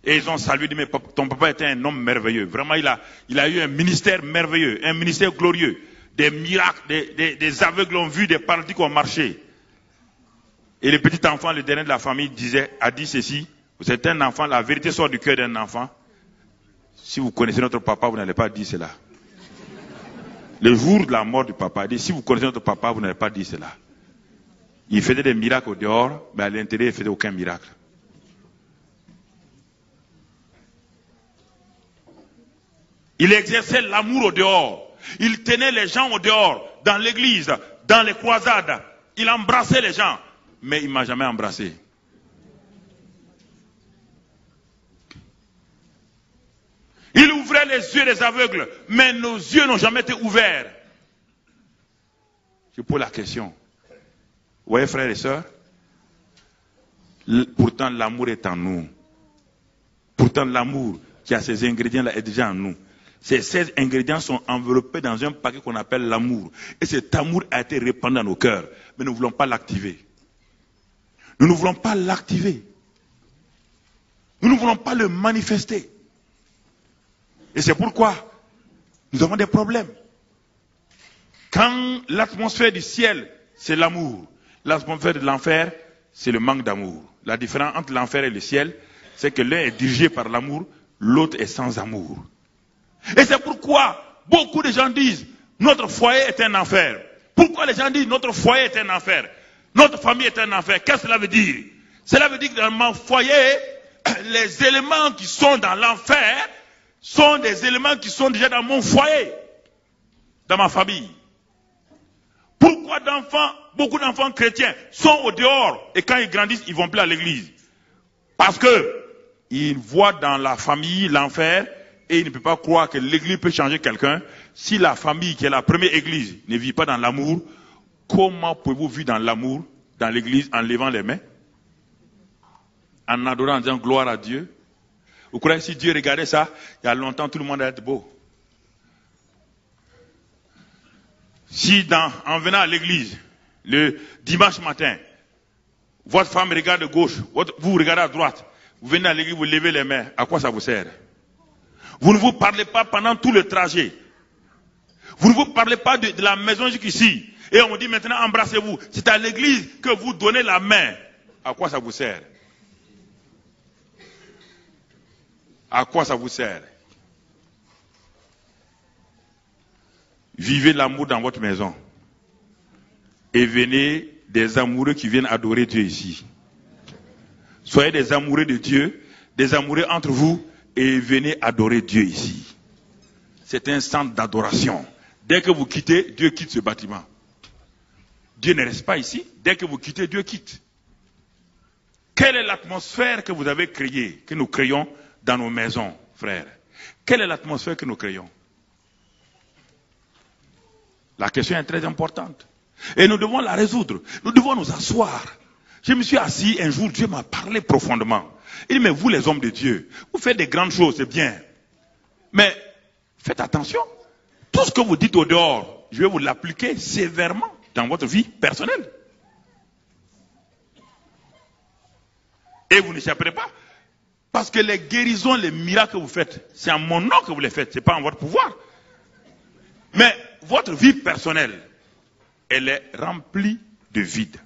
Et ils ont salué, dit, mais ton papa était un homme merveilleux. Vraiment, il a eu un ministère merveilleux, un ministère glorieux. Des miracles, des aveugles ont vu, des paralytiques ont marché. Et le petit enfant, le dernier de la famille, a dit ceci. Vous êtes un enfant, la vérité sort du cœur d'un enfant. Si vous connaissez notre papa, vous n'allez pas dire cela. Le jour de la mort du papa, il dit, si vous connaissez notre papa, vous n'allez pas dire cela. Il faisait des miracles au dehors, mais à l'intérieur, il ne faisait aucun miracle. Il exerçait l'amour au dehors. Il tenait les gens au dehors, dans l'église, dans les croisades. Il embrassait les gens, mais il ne m'a jamais embrassé. Il ouvrait les yeux des aveugles, mais nos yeux n'ont jamais été ouverts. Je pose la question. Vous voyez, frères et sœurs, pourtant l'amour est en nous. Pourtant l'amour qui a ces ingrédients-là est déjà en nous. Ces 16 ingrédients sont enveloppés dans un paquet qu'on appelle l'amour. Et cet amour a été répandu dans nos cœurs. Mais nous ne voulons pas l'activer. Nous ne voulons pas l'activer. Nous ne voulons pas le manifester. Et c'est pourquoi nous avons des problèmes. Quand l'atmosphère du ciel, c'est l'amour. L'atmosphère de l'enfer, c'est le manque d'amour. La différence entre l'enfer et le ciel, c'est que l'un est dirigé par l'amour, l'autre est sans amour. Et c'est pourquoi beaucoup de gens disent, notre foyer est un enfer. Pourquoi les gens disent, notre foyer est un enfer? Notre famille est un enfer. Qu'est-ce que cela veut dire? Cela veut dire que dans mon foyer, les éléments qui sont dans l'enfer sont des éléments qui sont déjà dans mon foyer, dans ma famille. Pourquoi beaucoup d'enfants chrétiens sont au dehors et quand ils grandissent, ils ne vont plus à l'église? Parce que ils voient dans la famille l'enfer et ils ne peuvent pas croire que l'église peut changer quelqu'un. Si la famille, qui est la première église, ne vit pas dans l'amour, comment pouvez-vous vivre dans l'amour, dans l'église, en levant les mains, en adorant, en disant gloire à Dieu? Vous croyez que si Dieu regardait ça, il y a longtemps tout le monde allait être beau? Si en venant à l'église, le dimanche matin, votre femme regarde de gauche, vous regardez à droite, vous venez à l'église, vous levez les mains, à quoi ça vous sert? Vous ne vous parlez pas pendant tout le trajet. Vous ne vous parlez pas de la maison jusqu'ici. Et on vous dit maintenant embrassez-vous. C'est à l'église que vous donnez la main. À quoi ça vous sert? À quoi ça vous sert? Vivez l'amour dans votre maison. Et venez des amoureux qui viennent adorer Dieu ici. Soyez des amoureux de Dieu, des amoureux entre vous, et venez adorer Dieu ici. C'est un centre d'adoration. Dès que vous quittez, Dieu quitte ce bâtiment. Dieu ne reste pas ici. Dès que vous quittez, Dieu quitte. Quelle est l'atmosphère que vous avez créée, que nous créons dans nos maisons, frères? Quelle est l'atmosphère que nous créons? La question est très importante. Et nous devons la résoudre. Nous devons nous asseoir. Je me suis assis un jour, Dieu m'a parlé profondément. Il dit, mais vous les hommes de Dieu, vous faites des grandes choses, c'est bien. Mais faites attention. Tout ce que vous dites au dehors, je vais vous l'appliquer sévèrement dans votre vie personnelle. Et vous n'échapperez pas. Parce que les guérisons, les miracles que vous faites, c'est en mon nom que vous les faites, ce n'est pas en votre pouvoir. Mais votre vie personnelle, elle est remplie de vide.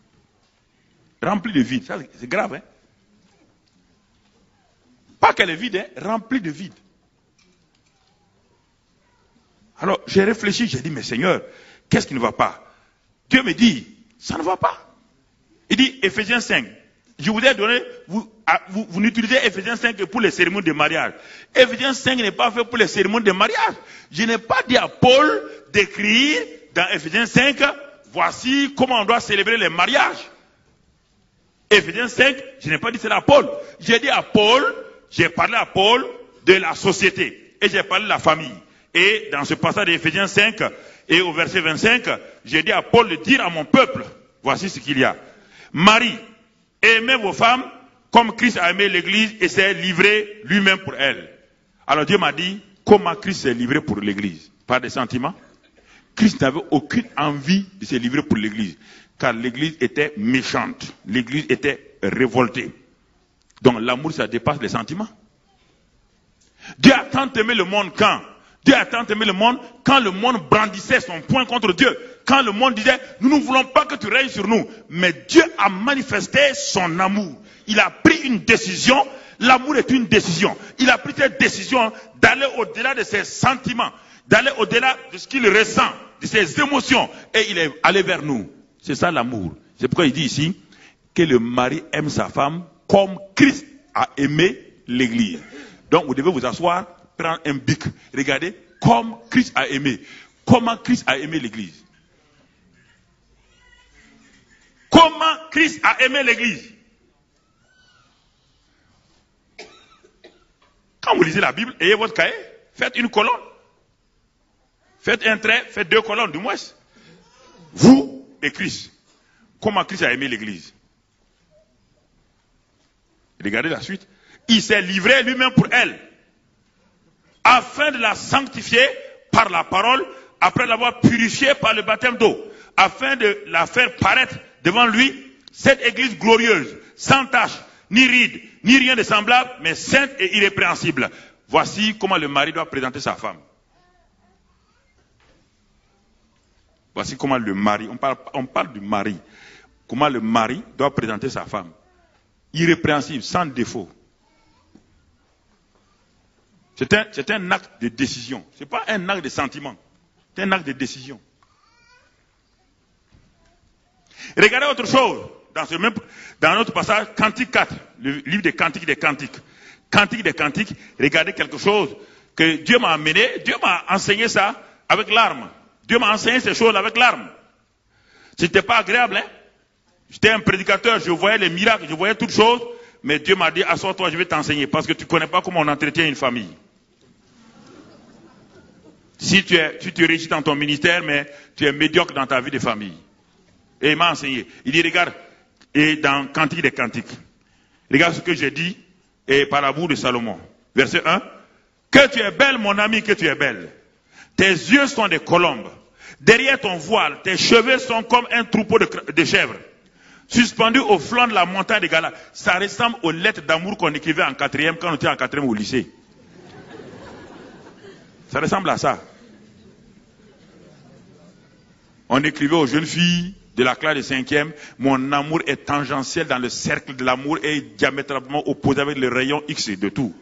Remplie de vide, ça c'est grave, hein? Pas qu'elle est vide, hein? Remplie de vide. Alors j'ai réfléchi, j'ai dit, mais Seigneur, qu'est-ce qui ne va pas? Dieu me dit, ça ne va pas. Il dit, Éphésiens 5, je vous ai donné, vous n'utilisez Éphésiens 5 que pour les cérémonies de mariage. Éphésiens 5 n'est pas fait pour les cérémonies de mariage. Je n'ai pas dit à Paul d'écrire dans Éphésiens 5, voici comment on doit célébrer les mariages. Éphésiens 5, je n'ai pas dit cela à Paul. J'ai dit à Paul, j'ai parlé à Paul de la société. Et j'ai parlé de la famille. Et dans ce passage d'Éphésiens 5, et au verset 25, j'ai dit à Paul de dire à mon peuple, voici ce qu'il y a. Marie, aimez vos femmes comme Christ a aimé l'église et s'est livré lui-même pour elle. Alors Dieu m'a dit, comment Christ s'est livré pour l'église? Par des sentiments? Christ n'avait aucune envie de se livrer pour l'église. Car l'église était méchante. L'église était révoltée. Donc l'amour, ça dépasse les sentiments. Dieu a tant aimé le monde quand? Dieu a tant aimé le monde quand le monde brandissait son poing contre Dieu. Quand le monde disait, nous ne voulons pas que tu règnes sur nous. Mais Dieu a manifesté son amour. Il a pris une décision. L'amour est une décision. Il a pris cette décision d'aller au-delà de ses sentiments, d'aller au-delà de ce qu'il ressent, de ses émotions. Et il est allé vers nous. C'est ça l'amour. C'est pourquoi il dit ici que le mari aime sa femme comme Christ a aimé l'église. Donc vous devez vous asseoir, prendre un bic. Regardez, comme Christ a aimé. Comment Christ a aimé l'église? Comment Christ a aimé l'église? Quand vous lisez la Bible, ayez votre cahier, faites une colonne. Faites un trait, faites 2 colonnes du moins. Vous et Christ. Comment Christ a aimé l'église? Regardez la suite. Il s'est livré lui-même pour elle, afin de la sanctifier par la parole, après l'avoir purifiée par le baptême d'eau, afin de la faire paraître devant lui, cette église glorieuse, sans tache, ni ride, ni rien de semblable, mais sainte et irrépréhensible. Voici comment le mari doit présenter sa femme. Voici comment le mari, on parle du mari, comment le mari doit présenter sa femme. Irrépréhensible, sans défaut. C'est un acte de décision. Ce n'est pas un acte de sentiment. C'est un acte de décision. Regardez autre chose. Dans notre passage, Cantique 4, le livre des Cantiques des Cantiques. Cantique des Cantiques, regardez quelque chose que Dieu m'a amené. Dieu m'a enseigné ça avec larmes. Dieu m'a enseigné ces choses avec larmes. C'était pas agréable, hein? J'étais un prédicateur, je voyais les miracles, je voyais toutes choses. Mais Dieu m'a dit, assois-toi, je vais t'enseigner. Parce que tu ne connais pas comment on entretient une famille. Si tu réussis dans ton ministère, mais tu es médiocre dans ta vie de famille. Et il m'a enseigné. Il dit, regarde, et dans Cantique des Cantiques, regarde ce que j'ai dit, et par la bouche de Salomon. Verset 1. Que tu es belle, mon ami, que tu es belle. Tes yeux sont des colombes. Derrière ton voile, tes cheveux sont comme un troupeau de chèvres. Suspendus au flanc de la montagne de Gala. Ça ressemble aux lettres d'amour qu'on écrivait en 4e, quand on était en 4e au lycée. Ça ressemble à ça. On écrivait aux jeunes filles de la classe de 5e, mon amour est tangentiel dans le cercle de l'amour et diamétralement opposé avec le rayon X de tout.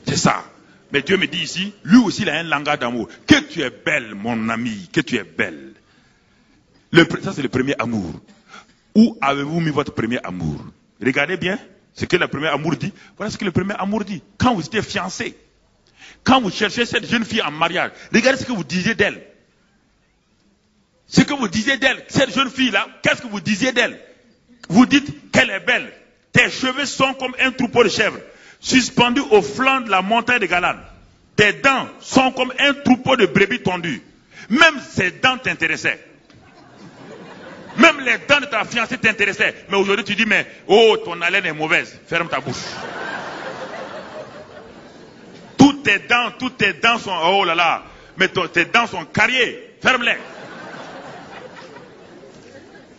C'est ça. Mais Dieu me dit ici, lui aussi il a un langage d'amour. Que tu es belle, mon ami, que tu es belle. Ça c'est le premier amour. Où avez-vous mis votre premier amour? Regardez bien ce que le premier amour dit. Voilà ce que le premier amour dit. Quand vous étiez fiancés, quand vous cherchez cette jeune fille en mariage, regardez ce que vous disiez d'elle. Ce que vous disiez d'elle, cette jeune fille-là, qu'est-ce que vous disiez d'elle? Vous dites qu'elle est belle. Tes cheveux sont comme un troupeau de chèvres, suspendus au flanc de la montagne de Galade. Tes dents sont comme un troupeau de brebis tondues. Même ces dents t'intéressaient. Même les dents de ta fiancée t'intéressaient. Mais aujourd'hui tu dis, mais oh, ton haleine est mauvaise. Ferme ta bouche. Toutes tes dents sont, oh là là, mais tes dents sont carriées. Ferme-les.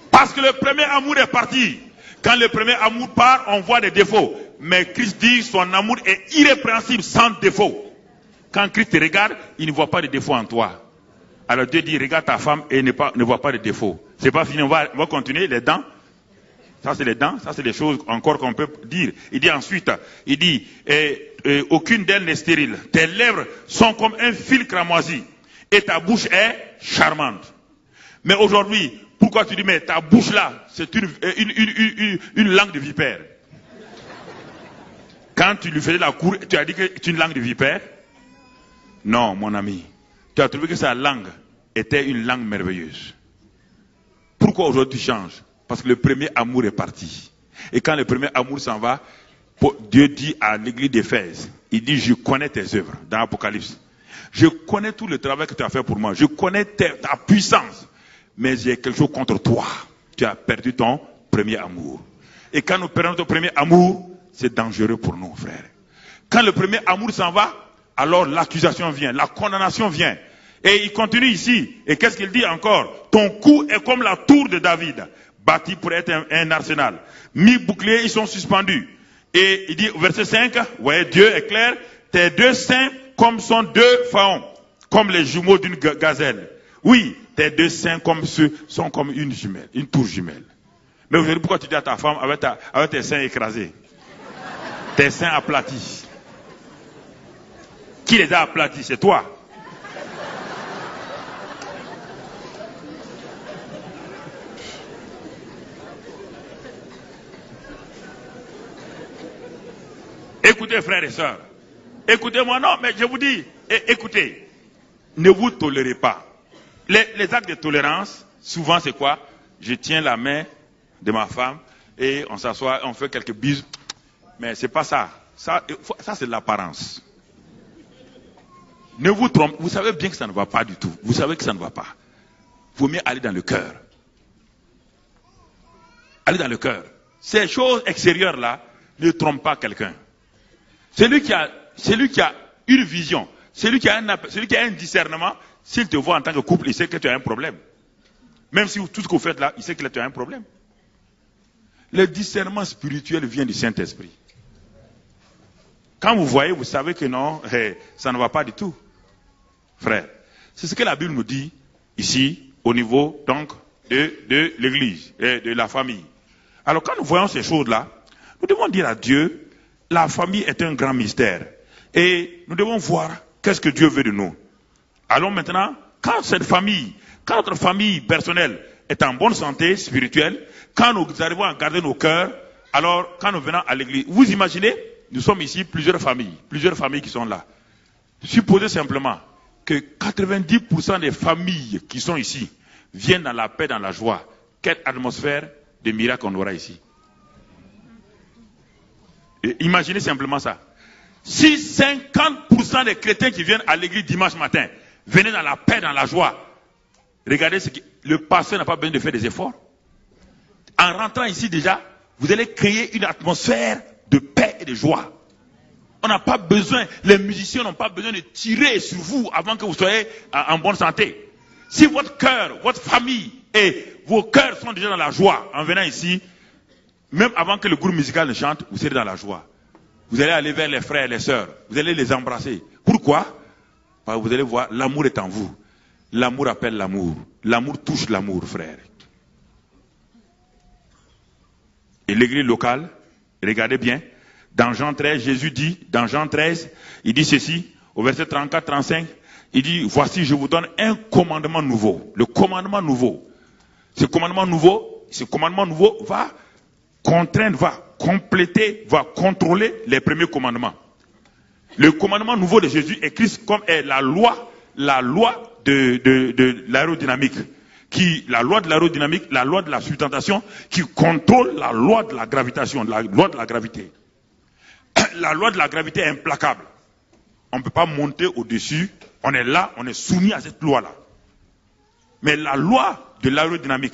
Parce que le premier amour est parti. Quand le premier amour part, on voit des défauts. Mais Christ dit, son amour est irrépréhensible, sans défaut. Quand Christ te regarde, il ne voit pas de défauts en toi. Alors Dieu dit, regarde ta femme et ne voit pas de défauts. C'est pas fini, on va continuer. Les dents, ça c'est les dents, ça c'est les choses encore qu'on peut dire. Il dit ensuite, il dit, aucune d'elles n'est stérile. Tes lèvres sont comme un fil cramoisi et ta bouche est charmante. Mais aujourd'hui, pourquoi tu dis, mais ta bouche là, c'est une langue de vipère. Quand tu lui faisais la cour, tu as dit que c'est une langue de vipère? Non, mon ami. Tu as trouvé que sa langue était une langue merveilleuse. Pourquoi aujourd'hui tu changes? Parce que le premier amour est parti. Et quand le premier amour s'en va, Dieu dit à l'église d'Éphèse, il dit, je connais tes œuvres, dans l'Apocalypse. Je connais tout le travail que tu as fait pour moi. Je connais ta puissance. Mais j'ai quelque chose contre toi. Tu as perdu ton premier amour. Et quand nous perdons ton premier amour, c'est dangereux pour nous, frères. Quand le premier amour s'en va, alors l'accusation vient, la condamnation vient. Et il continue ici. Et qu'est-ce qu'il dit encore? Ton cou est comme la tour de David, bâti pour être un arsenal. Mi-boucliers, ils sont suspendus. Et il dit, verset 5, vous voyez, Dieu est clair, tes deux seins comme sont deux faons, comme les jumeaux d'une gazelle. Oui, tes deux seins sont comme une jumelle, une tour jumelle. Mais aujourd'hui, pourquoi tu dis à ta femme avec tes seins écrasés? Tes seins aplatis. Qui les a aplatis? C'est toi. Écoutez, frères et sœurs. Écoutez-moi, non, mais je vous dis, écoutez, ne vous tolérez pas. Les actes de tolérance, souvent c'est quoi? Je tiens la main de ma femme et on s'assoit, on fait quelques bisous. Mais c'est pas ça. Ça c'est de l'apparence. Ne vous trompez. Vous savez bien que ça ne va pas du tout. Vous savez que ça ne va pas. Il faut mieux aller dans le cœur. Allez dans le cœur. Ces choses extérieures là ne trompent pas quelqu'un. Celui qui a une vision, celui qui a un discernement, s'il te voit en tant que couple, il sait que tu as un problème. Même si tout ce que vous faites là, il sait que tu as un problème. Le discernement spirituel vient du Saint-Esprit. Quand vous voyez, vous savez que non, ça ne va pas du tout. Frère, c'est ce que la Bible nous dit ici, au niveau donc de l'église, de la famille. Alors quand nous voyons ces choses-là, nous devons dire à Dieu, la famille est un grand mystère. Et nous devons voir qu'est-ce que Dieu veut de nous. Alors maintenant, quand notre famille personnelle est en bonne santé spirituelle, quand nous arrivons à garder nos cœurs, alors quand nous venons à l'église, vous imaginez, nous sommes ici plusieurs familles qui sont là. Supposez simplement que 90% des familles qui sont ici viennent dans la paix, dans la joie. Quelle atmosphère de miracle on aura ici. Et imaginez simplement ça. Si 50% des chrétiens qui viennent à l'église dimanche matin venaient dans la paix, dans la joie, regardez ce que le pasteur n'a pas besoin de faire des efforts. En rentrant ici déjà, vous allez créer une atmosphère de paix et de joie. On n'a pas besoin, les musiciens n'ont pas besoin de tirer sur vous avant que vous soyez en bonne santé. Si votre cœur, votre famille et vos cœurs sont déjà dans la joie en venant ici, même avant que le groupe musical ne chante, vous serez dans la joie. Vous allez aller vers les frères et les sœurs, vous allez les embrasser. Pourquoi? Parce que vous allez voir, l'amour est en vous. L'amour appelle l'amour. L'amour touche l'amour, frère. Et l'église locale, regardez bien, dans Jean 13, Jésus dit, dans Jean 13, il dit ceci, au verset 34-35, il dit, voici, je vous donne un commandement nouveau. Le commandement nouveau. Ce commandement nouveau va contraindre, va compléter, va contrôler les premiers commandements. Le commandement nouveau de Jésus est Christ comme est la loi de l'aérodynamique. La loi de l'aérodynamique, la loi de la sustentation, qui contrôle la loi de la gravitation, la loi de la gravité. La loi de la gravité est implacable. On ne peut pas monter au-dessus. On est là, on est soumis à cette loi-là. Mais la loi de l'aérodynamique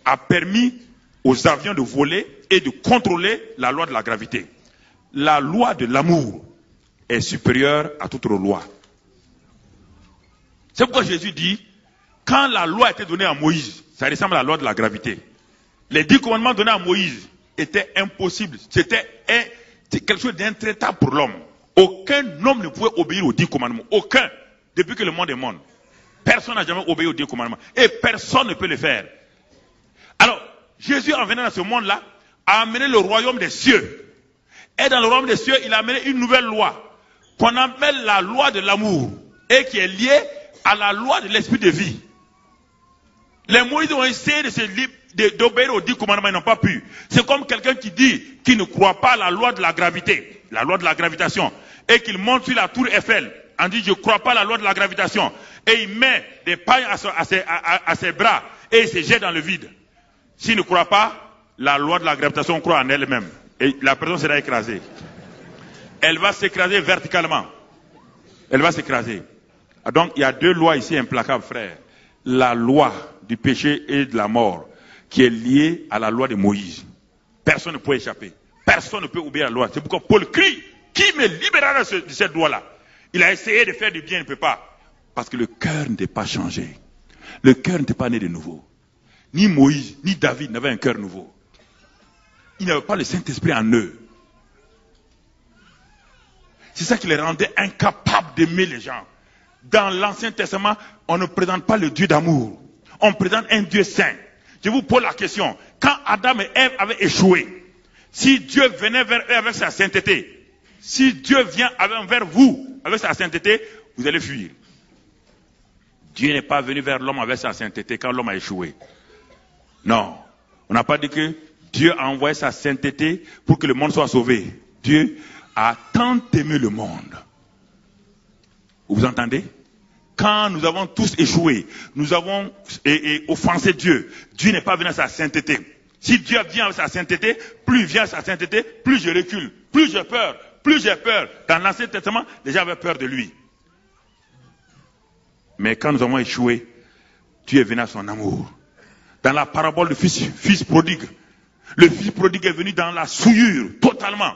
a permis aux avions de voler et de contrôler la loi de la gravité. La loi de l'amour est supérieure à toute autre loi. C'est pourquoi Jésus dit, quand la loi a été donnée à Moïse, ça ressemble à la loi de la gravité. Les 10 commandements donnés à Moïse étaient impossibles. C'était quelque chose d'intraitable pour l'homme. Aucun homme ne pouvait obéir aux 10 commandements. Aucun. Depuis que le monde est monde. Personne n'a jamais obéi aux 10 commandements. Et personne ne peut le faire. Alors, Jésus, en venant dans ce monde-là, a amené le royaume des cieux. Et dans le royaume des cieux, il a amené une nouvelle loi, qu'on appelle la loi de l'amour, et qui est liée à la loi de l'esprit de vie. Les Moïse ont essayé d'obéir aux 10 commandements, ils n'ont pas pu. C'est comme quelqu'un qui dit qu'il ne croit pas à la loi de la gravité, la loi de la gravitation, et qu'il monte sur la tour Eiffel, en dit je ne crois pas à la loi de la gravitation, et il met des pailles à ses bras, et il se jette dans le vide. S'il ne croit pas, la loi de la gravitation croit en elle-même, et la personne sera écrasée. Elle va s'écraser verticalement. Elle va s'écraser. Donc il y a 2 lois ici implacables, frère. La loi du péché et de la mort, qui est liée à la loi de Moïse. Personne ne peut échapper. Personne ne peut obéir à la loi. C'est pourquoi Paul crie, qui me libérera de cette loi-là? Il a essayé de faire du bien, il ne peut pas. Parce que le cœur n'était pas changé. Le cœur n'était pas né de nouveau. Ni Moïse, ni David n'avaient un cœur nouveau. Ils n'avaient pas le Saint-Esprit en eux. C'est ça qui les rendait incapables d'aimer les gens. Dans l'Ancien Testament, on ne présente pas le Dieu d'amour. On présente un Dieu saint. Je vous pose la question. Quand Adam et Ève avaient échoué, si Dieu venait vers eux avec sa sainteté, si Dieu vient vers vous avec sa sainteté, vous allez fuir. Dieu n'est pas venu vers l'homme avec sa sainteté quand l'homme a échoué. Non. On n'a pas dit que Dieu a envoyé sa sainteté pour que le monde soit sauvé. Dieu a tant aimé le monde. Vous entendez? Quand nous avons tous échoué, nous avons offensé Dieu. Dieu n'est pas venu à sa sainteté. Si Dieu vient avec sa sainteté, plus il vient à sa sainteté, plus je recule, plus j'ai peur, plus j'ai peur. Dans l'Ancien Testament, les gens avaient peur de lui. Mais quand nous avons échoué, Dieu est venu à son amour. Dans la parabole du fils prodigue, le fils prodigue est venu dans la souillure, totalement.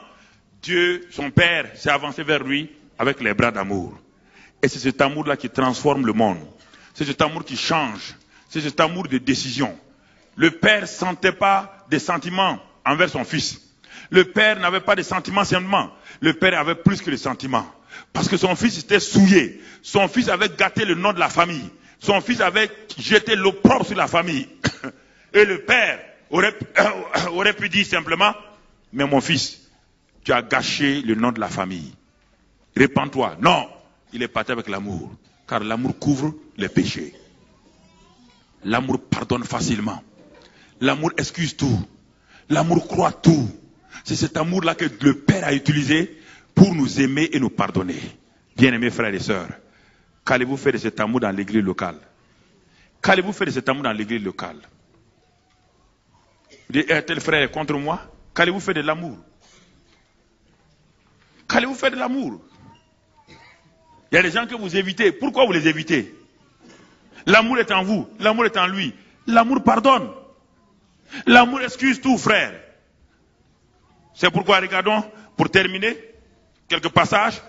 Dieu, son père, s'est avancé vers lui avec les bras d'amour. Et c'est cet amour-là qui transforme le monde. C'est cet amour qui change. C'est cet amour de décision. Le père ne sentait pas des sentiments envers son fils. Le père n'avait pas de sentiments simplement. Le père avait plus que de sentiments. Parce que son fils était souillé. Son fils avait gâté le nom de la famille. Son fils avait jeté l'opprobre sur la famille. Et le père aurait pu dire simplement, mais mon fils, tu as gâché le nom de la famille. Répands-toi. Non, il est parti avec l'amour. Car l'amour couvre les péchés. L'amour pardonne facilement. L'amour excuse tout. L'amour croit tout. C'est cet amour-là que le Père a utilisé pour nous aimer et nous pardonner. Bien-aimés frères et sœurs, qu'allez-vous faire de cet amour dans l'église locale? Qu'allez-vous faire de cet amour dans l'église locale? Vous dites, tel frère est contre moi. Qu'allez-vous faire de l'amour? Qu'allez-vous faire de l'amour? Il y a des gens que vous évitez. Pourquoi vous les évitez? L'amour est en vous. L'amour est en lui. L'amour pardonne. L'amour excuse tout, frère. C'est pourquoi, regardons, pour terminer, quelques passages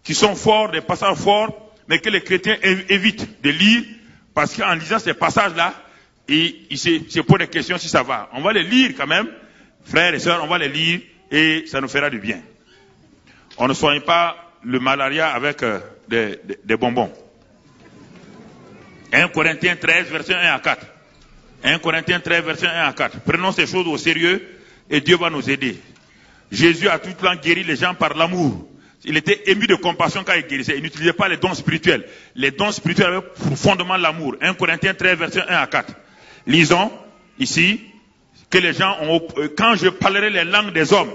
qui sont forts, des passages forts, mais que les chrétiens évitent de lire, parce qu'en lisant ces passages-là, ils se posent des questions si ça va. On va les lire quand même, frères et sœurs, on va les lire et ça nous fera du bien. On ne soigne pas le malaria avec des bonbons. 1 Corinthiens 13, verset 1 à 4. 1 Corinthiens 13, verset 1 à 4. Prenons ces choses au sérieux et Dieu va nous aider. Jésus a tout le temps guéri les gens par l'amour. Il était ému de compassion quand il guérissait. Il n'utilisait pas les dons spirituels. Les dons spirituels avaient pour fondement l'amour. 1 Corinthiens 13, verset 1 à 4. Lisons ici que les gens ont... Quand je parlerai les langues des hommes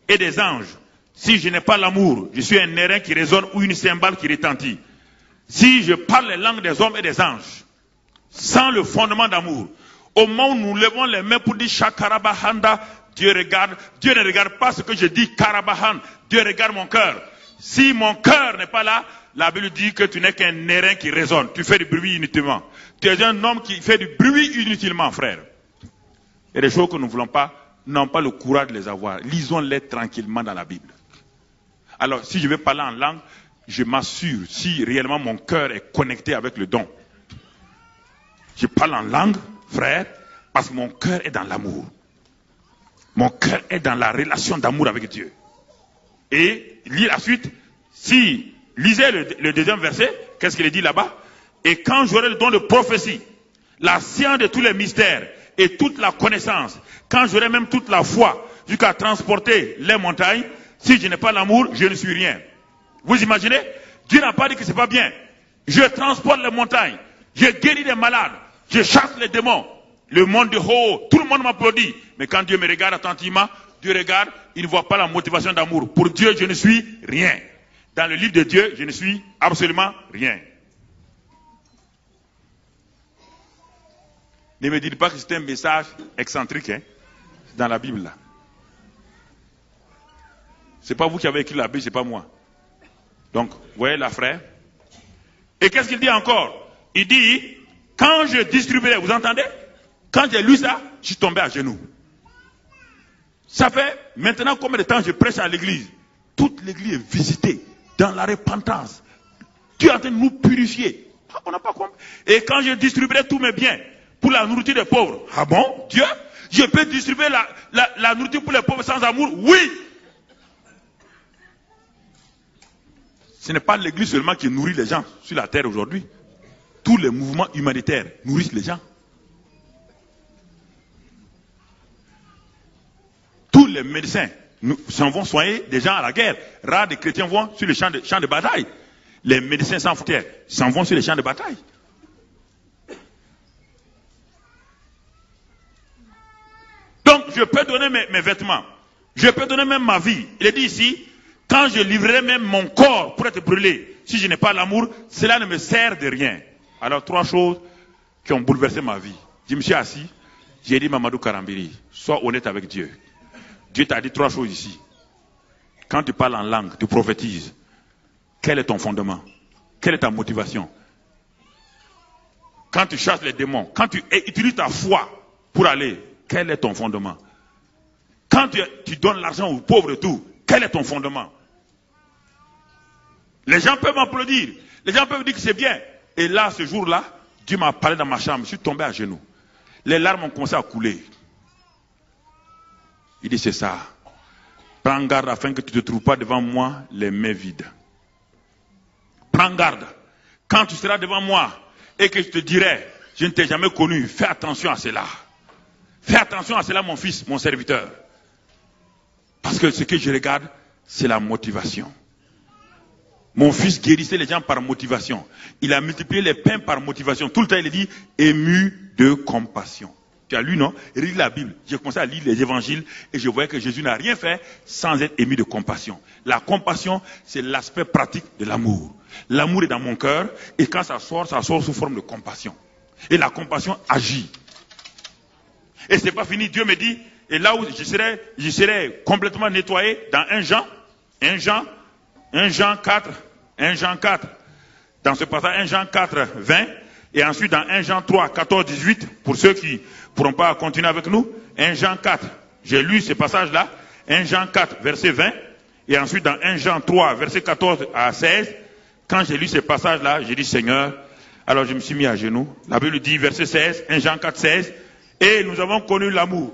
et des anges, si je n'ai pas l'amour, je suis un airain qui résonne ou une cymbale qui retentit. Si je parle les langues des hommes et des anges, sans le fondement d'amour, au moment où nous levons les mains pour dire Shakarabahanda, Dieu ne regarde pas ce que je dis, Karabahan, Dieu regarde mon cœur. Si mon cœur n'est pas là, la Bible dit que tu n'es qu'un airain qui résonne, tu fais du bruit inutilement. Tu es un homme qui fait du bruit inutilement, frère. Et les choses que nous ne voulons pas, n'ont pas le courage de les avoir. Lisons-les tranquillement dans la Bible. Alors, si je vais parler en langue, je m'assure si réellement mon cœur est connecté avec le don. Je parle en langue, frère, parce que mon cœur est dans l'amour. Mon cœur est dans la relation d'amour avec Dieu. Et, lis la suite, lisez le deuxième verset, qu'est-ce qu'il dit là-bas? Et quand j'aurai le don de prophétie, la science de tous les mystères et toute la connaissance, quand j'aurai même toute la foi jusqu'à transporter les montagnes, si je n'ai pas l'amour, je ne suis rien. Vous imaginez? Dieu n'a pas dit que c'est pas bien. Je transporte les montagnes, je guéris les malades, je chasse les démons. Le monde de haut, tout le monde m'applaudit. Mais quand Dieu me regarde attentivement, Dieu regarde, il ne voit pas la motivation d'amour. Pour Dieu, je ne suis rien. Dans le livre de Dieu, je ne suis absolument rien. Ne me dites pas que c'est un message excentrique, hein, dans la Bible là. C'est pas vous qui avez écrit la Bible, c'est pas moi. Donc, vous voyez là, frère. Et qu'est-ce qu'il dit encore? Il dit, quand je distribuerai, vous entendez? Quand j'ai lu ça, je suis tombé à genoux. Ça fait maintenant combien de temps je prêche à l'église? Toute l'église est visitée dans la repentance. Dieu est en train de nous purifier. On n'a pas compris. Et quand je distribuerai tous mes biens pour la nourriture des pauvres, ah bon, Dieu, je peux distribuer la nourriture pour les pauvres sans amour? Oui. Ce n'est pas l'église seulement qui nourrit les gens sur la terre aujourd'hui. Tous les mouvements humanitaires nourrissent les gens. Tous les médecins s'en vont soigner des gens à la guerre. Rares des chrétiens vont sur les champs de bataille. Les médecins sans frontières s'en vont sur les champs de bataille. Donc je peux donner mes vêtements. Je peux donner même ma vie. Il est dit ici, quand je livrerai même mon corps pour être brûlé, si je n'ai pas l'amour, cela ne me sert de rien. Alors 3 choses qui ont bouleversé ma vie. Je me suis assis, j'ai dit Mamadou Karambiri, sois honnête avec Dieu. Dieu t'a dit 3 choses ici. Quand tu parles en langue, tu prophétises. Quel est ton fondement? Quelle est ta motivation? Quand tu chasses les démons, quand tu utilises ta foi pour aller, quel est ton fondement? Quand tu donnes l'argent aux pauvres et tout, quel est ton fondement? Les gens peuvent m'applaudir. Les gens peuvent dire que c'est bien. Et là, ce jour-là, Dieu m'a parlé dans ma chambre. Je suis tombé à genoux. Les larmes ont commencé à couler. Il dit, c'est ça. Prends garde afin que tu ne te trouves pas devant moi les mains vides. Prends garde. Quand tu seras devant moi et que je te dirai, je ne t'ai jamais connu, fais attention à cela. Fais attention à cela, mon fils, mon serviteur. Parce que ce que je regarde, c'est la motivation. Mon fils guérissait les gens par motivation. Il a multiplié les pains par motivation. Tout le temps, il dit, ému de compassion. Tu as lu, non? Relis la Bible. J'ai commencé à lire les évangiles et je voyais que Jésus n'a rien fait sans être ému de compassion. La compassion, c'est l'aspect pratique de l'amour. L'amour est dans mon cœur et quand ça sort sous forme de compassion. Et la compassion agit. Et c'est pas fini. Dieu me dit, et là où je serai complètement nettoyé dans 1 Jean 4. Dans ce passage, 1 Jean 4, 20. Et ensuite dans 1 Jean 3, 14, 18. Pour ceux qui ne pourront pas continuer avec nous. 1 Jean 4. J'ai lu ce passage-là. 1 Jean 4, verset 20. Et ensuite dans 1 Jean 3, verset 14 à 16. Quand j'ai lu ce passage-là, j'ai dit Seigneur. Alors je me suis mis à genoux. La Bible dit, verset 16, 1 Jean 4, 16. Et nous avons connu l'amour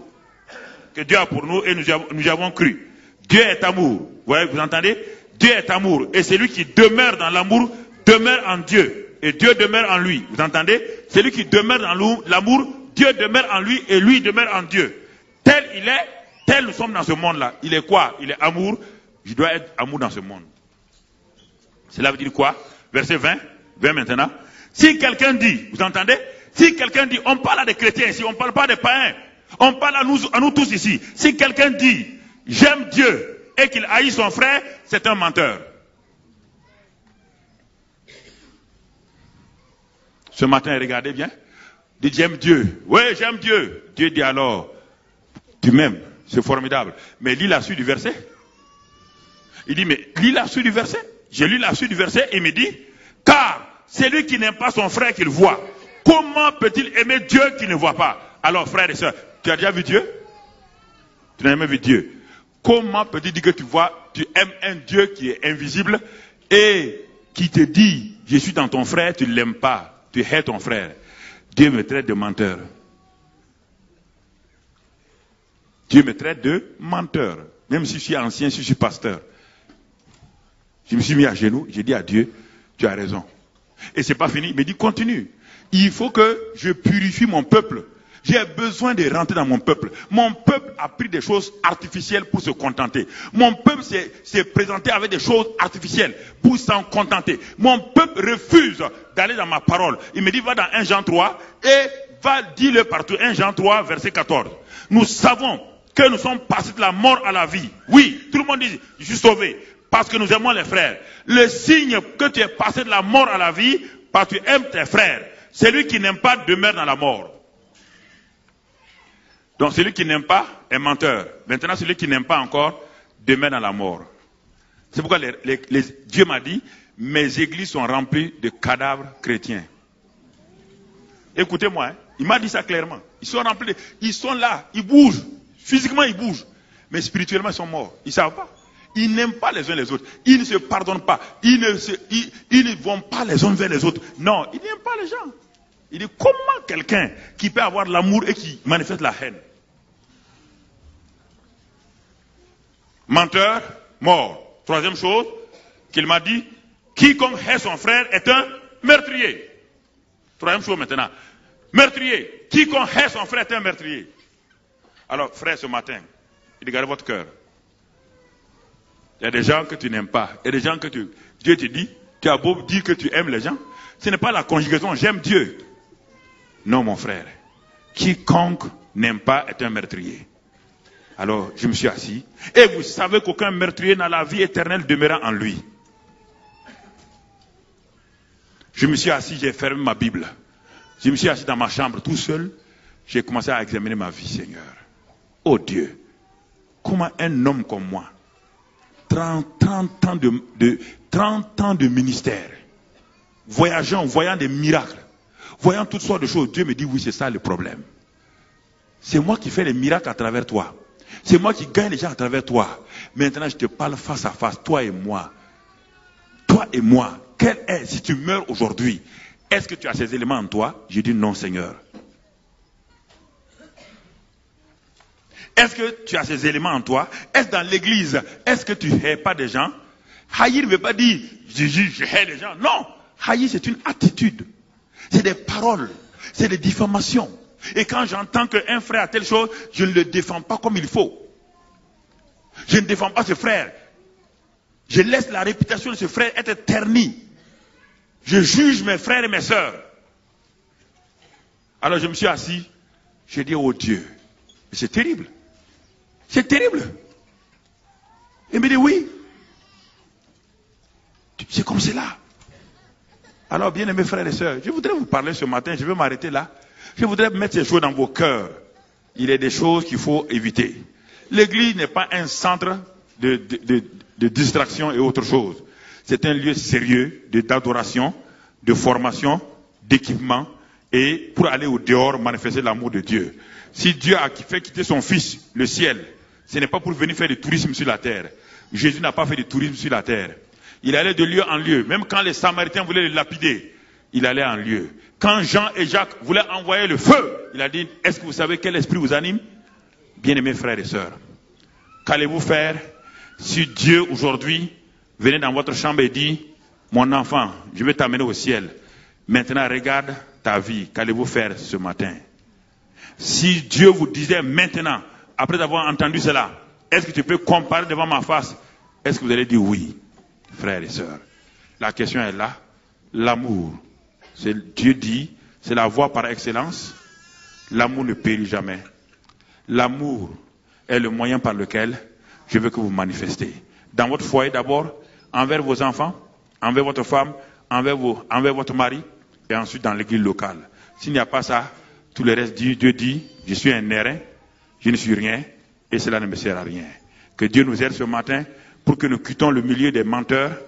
que Dieu a pour nous et nous avons cru. Dieu est amour. Vous entendez? Dieu est amour. Et celui qui demeure dans l'amour demeure en Dieu. Et Dieu demeure en lui. Vous entendez? Celui qui demeure dans l'amour, Dieu demeure en lui et lui demeure en Dieu. Tel il est, tel nous sommes dans ce monde-là. Il est quoi? Il est amour. Je dois être amour dans ce monde. Cela veut dire quoi? Verset 20 maintenant. Si quelqu'un dit, vous entendez? Si quelqu'un dit, on parle à des chrétiens ici, on ne parle pas des païens. On parle à nous tous ici. Si quelqu'un dit, j'aime Dieu et qu'il haït son frère, c'est un menteur. Ce matin, regardez bien. Dites, j'aime Dieu. Oui, j'aime Dieu. Dieu dit alors, tu m'aimes. C'est formidable. Mais lis la suite du verset. Il dit, mais lis la suite du verset. J'ai lu la suite du verset et il me dit, car celui qui n'aime pas son frère qu'il voit, comment peut-il aimer Dieu qu'il ne voit pas? Alors, frères et sœurs, tu as déjà vu Dieu? Tu n'as jamais vu Dieu. Comment peux-tu dire que tu aimes un Dieu qui est invisible et qui te dit, je suis dans ton frère, tu ne l'aimes pas, tu hais ton frère? Dieu me traite de menteur. Dieu me traite de menteur. Même si je suis ancien, si je suis pasteur. Je me suis mis à genoux, j'ai dit à Dieu, tu as raison. Et c'est pas fini, il me dit continue. Il faut que je purifie mon peuple. J'ai besoin de rentrer dans mon peuple. Mon peuple a pris des choses artificielles pour se contenter. Mon peuple s'est présenté avec des choses artificielles pour s'en contenter. Mon peuple refuse d'aller dans ma parole. Il me dit va dans 1 Jean 3 et va dire-le partout. 1 Jean 3 verset 14. Nous savons que nous sommes passés de la mort à la vie. Oui, tout le monde dit je suis sauvé parce que nous aimons les frères. Le signe que tu es passé de la mort à la vie parce que tu aimes tes frères. Celui qui n'aime pas demeure dans la mort. Donc celui qui n'aime pas est menteur. Maintenant celui qui n'aime pas encore demeure dans la mort. C'est pourquoi Dieu m'a dit, mes églises sont remplies de cadavres chrétiens. Écoutez-moi, hein, il m'a dit ça clairement. Ils sont remplis, ils sont là, ils bougent. Physiquement ils bougent. Mais spirituellement ils sont morts. Ils ne savent pas. Ils n'aiment pas les uns les autres. Ils ne se pardonnent pas. Ils ne vont pas les uns vers les autres. Non, ils n'aiment pas les gens. Il dit, comment quelqu'un qui peut avoir l'amour et qui manifeste la haine? Menteur, mort. Troisième chose qu'il m'a dit, quiconque hait son frère est un meurtrier. Troisième chose maintenant. Meurtrier. Quiconque hait son frère est un meurtrier. Alors, frère, ce matin, il dit, gardez votre cœur. Il y a des gens que tu n'aimes pas. Il y a des gens que Dieu te dit, tu as beau dire que tu aimes les gens. Ce n'est pas la conjugaison, j'aime Dieu. Non, mon frère. Quiconque n'aime pas est un meurtrier. Alors, je me suis assis. Et vous savez qu'aucun meurtrier n'a la vie éternelle demeurant en lui. Je me suis assis, j'ai fermé ma Bible. Je me suis assis dans ma chambre tout seul. J'ai commencé à examiner ma vie, Seigneur. Oh Dieu, comment un homme comme moi, 30 ans de ministère, voyageant, voyant des miracles, voyant toutes sortes de choses, Dieu me dit, oui, c'est ça le problème. C'est moi qui fais les miracles à travers toi. C'est moi qui gagne les gens à travers toi. Maintenant, je te parle face à face, toi et moi. Toi et moi, quel est, si tu meurs aujourd'hui, est-ce que tu as ces éléments en toi? Je dis non, Seigneur. Est-ce que tu as ces éléments en toi? Est-ce dans l'église? Est-ce que tu ne hais pas des gens? Haïr ne veut pas dire je hais les gens. Non. Haïr, c'est une attitude. C'est des paroles. C'est des diffamations. Et quand j'entends qu'un frère a telle chose, je ne le défends pas comme il faut. Je ne défends pas ce frère. Je laisse la réputation de ce frère être ternie. Je juge mes frères et mes sœurs. Alors je me suis assis. J'ai dit, oh Dieu, c'est terrible. C'est terrible. Il me dit, oui. C'est comme cela. Alors, bien aimés frères et sœurs, je voudrais vous parler ce matin, je vais m'arrêter là. Je voudrais mettre ces choses dans vos cœurs. Il y a des choses qu'il faut éviter. L'église n'est pas un centre de distraction et autre chose. C'est un lieu sérieux d'adoration, de formation, d'équipement, et pour aller au dehors manifester l'amour de Dieu. Si Dieu a fait quitter son Fils, le ciel, ce n'est pas pour venir faire du tourisme sur la terre. Jésus n'a pas fait du tourisme sur la terre. Il allait de lieu en lieu. Même quand les Samaritains voulaient le lapider, il allait en lieu. Quand Jean et Jacques voulaient envoyer le feu, il a dit, est-ce que vous savez quel esprit vous anime? Bien-aimés frères et sœurs, qu'allez-vous faire si Dieu aujourd'hui venait dans votre chambre et dit, mon enfant, je vais t'amener au ciel. Maintenant, regarde ta vie. Qu'allez-vous faire ce matin? Si Dieu vous disait maintenant, après avoir entendu cela, est-ce que tu peux comparer devant ma face? Est-ce que vous allez dire oui? Frères et sœurs, la question est là. L'amour, Dieu dit, c'est la voie par excellence. L'amour ne périt jamais. L'amour est le moyen par lequel je veux que vous manifestez. Dans votre foyer d'abord, envers vos enfants, envers votre femme, envers votre mari, et ensuite dans l'église locale. S'il n'y a pas ça, tout le reste, Dieu dit, je suis un airain, je ne suis rien, et cela ne me sert à rien. Que Dieu nous aide ce matin pour que nous quittons le milieu des menteurs,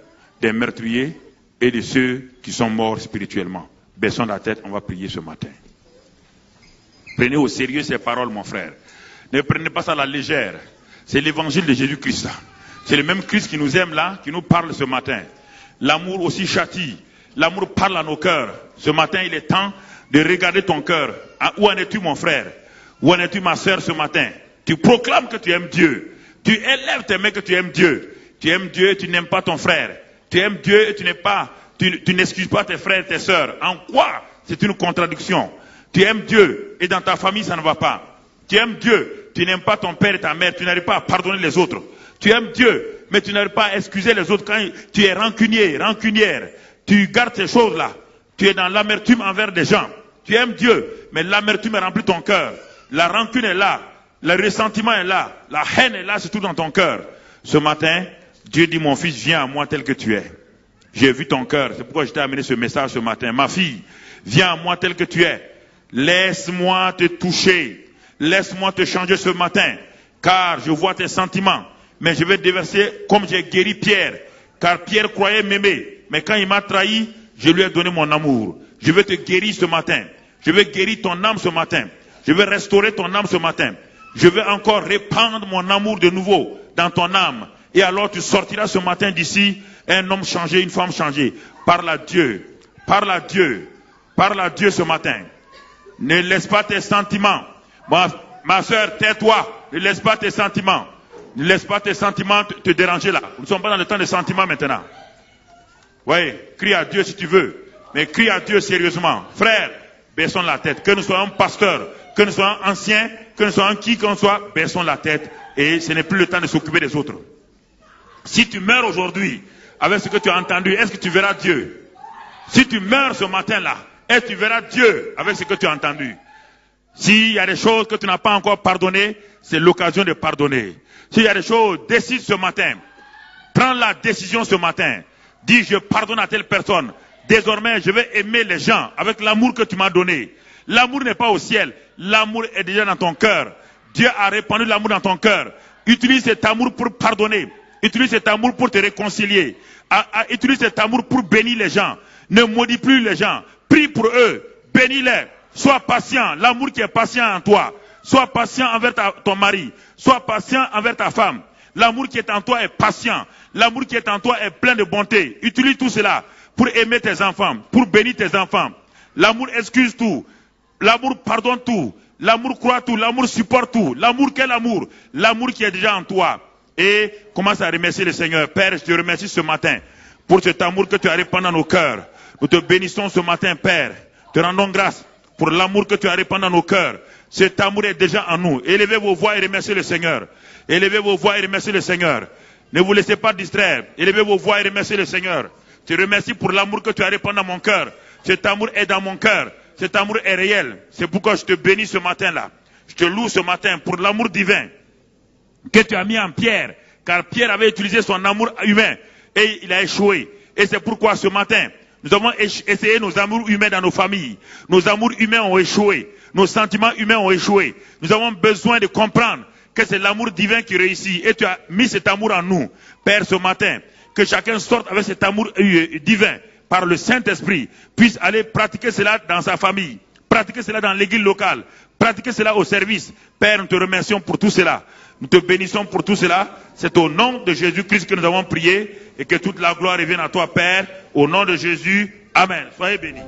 des meurtriers et de ceux qui sont morts spirituellement. Baissons la tête, on va prier ce matin. Prenez au sérieux ces paroles, mon frère. Ne prenez pas ça à la légère. C'est l'évangile de Jésus-Christ. C'est le même Christ qui nous aime là, qui nous parle ce matin. L'amour aussi châtie. L'amour parle à nos cœurs. Ce matin, il est temps de regarder ton cœur. Où en es-tu, mon frère? Où en es-tu, ma soeur, ce matin? Tu proclames que tu aimes Dieu. Tu élèves tes mains que tu aimes Dieu. Tu aimes Dieu et tu n'aimes pas ton frère. Tu aimes Dieu et tu n'excuses pas tes frères et tes sœurs. En quoi c'est une contradiction? Tu aimes Dieu et dans ta famille ça ne va pas. Tu aimes Dieu, tu n'aimes pas ton père et ta mère, tu n'arrives pas à pardonner les autres. Tu aimes Dieu, mais tu n'arrives pas à excuser les autres quand tu es rancunier, rancunière. Tu gardes ces choses-là. Tu es dans l'amertume envers des gens. Tu aimes Dieu, mais l'amertume remplit ton cœur. La rancune est là. Le ressentiment est là. La haine est là, c'est tout dans ton cœur. Ce matin, Dieu dit, mon fils, viens à moi tel que tu es. J'ai vu ton cœur. C'est pourquoi je t'ai amené ce message ce matin. Ma fille, viens à moi tel que tu es. Laisse-moi te toucher. Laisse-moi te changer ce matin. Car je vois tes sentiments. Mais je vais déverser comme j'ai guéri Pierre. Car Pierre croyait m'aimer. Mais quand il m'a trahi, je lui ai donné mon amour. Je vais te guérir ce matin. Je vais guérir ton âme ce matin. Je vais restaurer ton âme ce matin. Je vais encore répandre mon amour de nouveau dans ton âme. Et alors tu sortiras ce matin d'ici un homme changé, une femme changée. Parle à Dieu. Parle à Dieu. Parle à Dieu ce matin. Ne laisse pas tes sentiments. Ma soeur, tais-toi. Ne laisse pas tes sentiments. Ne laisse pas tes sentiments te déranger là. Nous ne sommes pas dans le temps des sentiments maintenant. Oui, crie à Dieu si tu veux. Mais crie à Dieu sérieusement. Frère, baissons la tête. Que nous soyons pasteurs, que nous soyons anciens, que nous soyons qui qu'on soit, baissons la tête. Et ce n'est plus le temps de s'occuper des autres. Si tu meurs aujourd'hui avec ce que tu as entendu, est-ce que tu verras Dieu? Si tu meurs ce matin-là, est-ce que tu verras Dieu avec ce que tu as entendu? S'il y a des choses que tu n'as pas encore pardonnées, c'est l'occasion de pardonner. S'il y a des choses, décide ce matin. Prends la décision ce matin. Dis, je pardonne à telle personne. Désormais, je vais aimer les gens avec l'amour que tu m'as donné. L'amour n'est pas au ciel. L'amour est déjà dans ton cœur. Dieu a répandu l'amour dans ton cœur. Utilise cet amour pour pardonner. Utilise cet amour pour te réconcilier. Utilise cet amour pour bénir les gens. Ne maudis plus les gens. Prie pour eux. Bénis-les. Sois patient. L'amour qui est patient en toi. Sois patient envers ton mari. Sois patient envers ta femme. L'amour qui est en toi est patient. L'amour qui est en toi est plein de bonté. Utilise tout cela pour aimer tes enfants, pour bénir tes enfants. L'amour excuse tout. L'amour pardonne tout. L'amour croit tout, l'amour supporte tout. L'amour, quel amour? L'amour qui est déjà en toi. Et commence à remercier le Seigneur. Père, je te remercie ce matin pour cet amour que tu as répandu dans nos cœurs. Nous te bénissons ce matin, Père. Te rendons grâce pour l'amour que tu as répandu dans nos cœurs. Cet amour est déjà en nous. Élevez vos voix et remerciez le Seigneur. Élevez vos voix et remerciez le Seigneur. Ne vous laissez pas distraire. Élevez vos voix et remerciez le Seigneur. Je te remercie pour l'amour que tu as répandu dans mon cœur. Cet amour est dans mon cœur. Cet amour est réel. C'est pourquoi je te bénis ce matin-là. Je te loue ce matin pour l'amour divin que tu as mis en Pierre. Car Pierre avait utilisé son amour humain et il a échoué. Et c'est pourquoi ce matin, nous avons essayé nos amours humains dans nos familles. Nos amours humains ont échoué. Nos sentiments humains ont échoué. Nous avons besoin de comprendre que c'est l'amour divin qui réussit. Et tu as mis cet amour en nous. Père, ce matin, que chacun sorte avec cet amour divin par le Saint-Esprit, puisse aller pratiquer cela dans sa famille, pratiquer cela dans l'église locale, pratiquer cela au service. Père, nous te remercions pour tout cela. Nous te bénissons pour tout cela. C'est au nom de Jésus-Christ que nous avons prié et que toute la gloire revienne à toi, Père. Au nom de Jésus. Amen. Soyez bénis.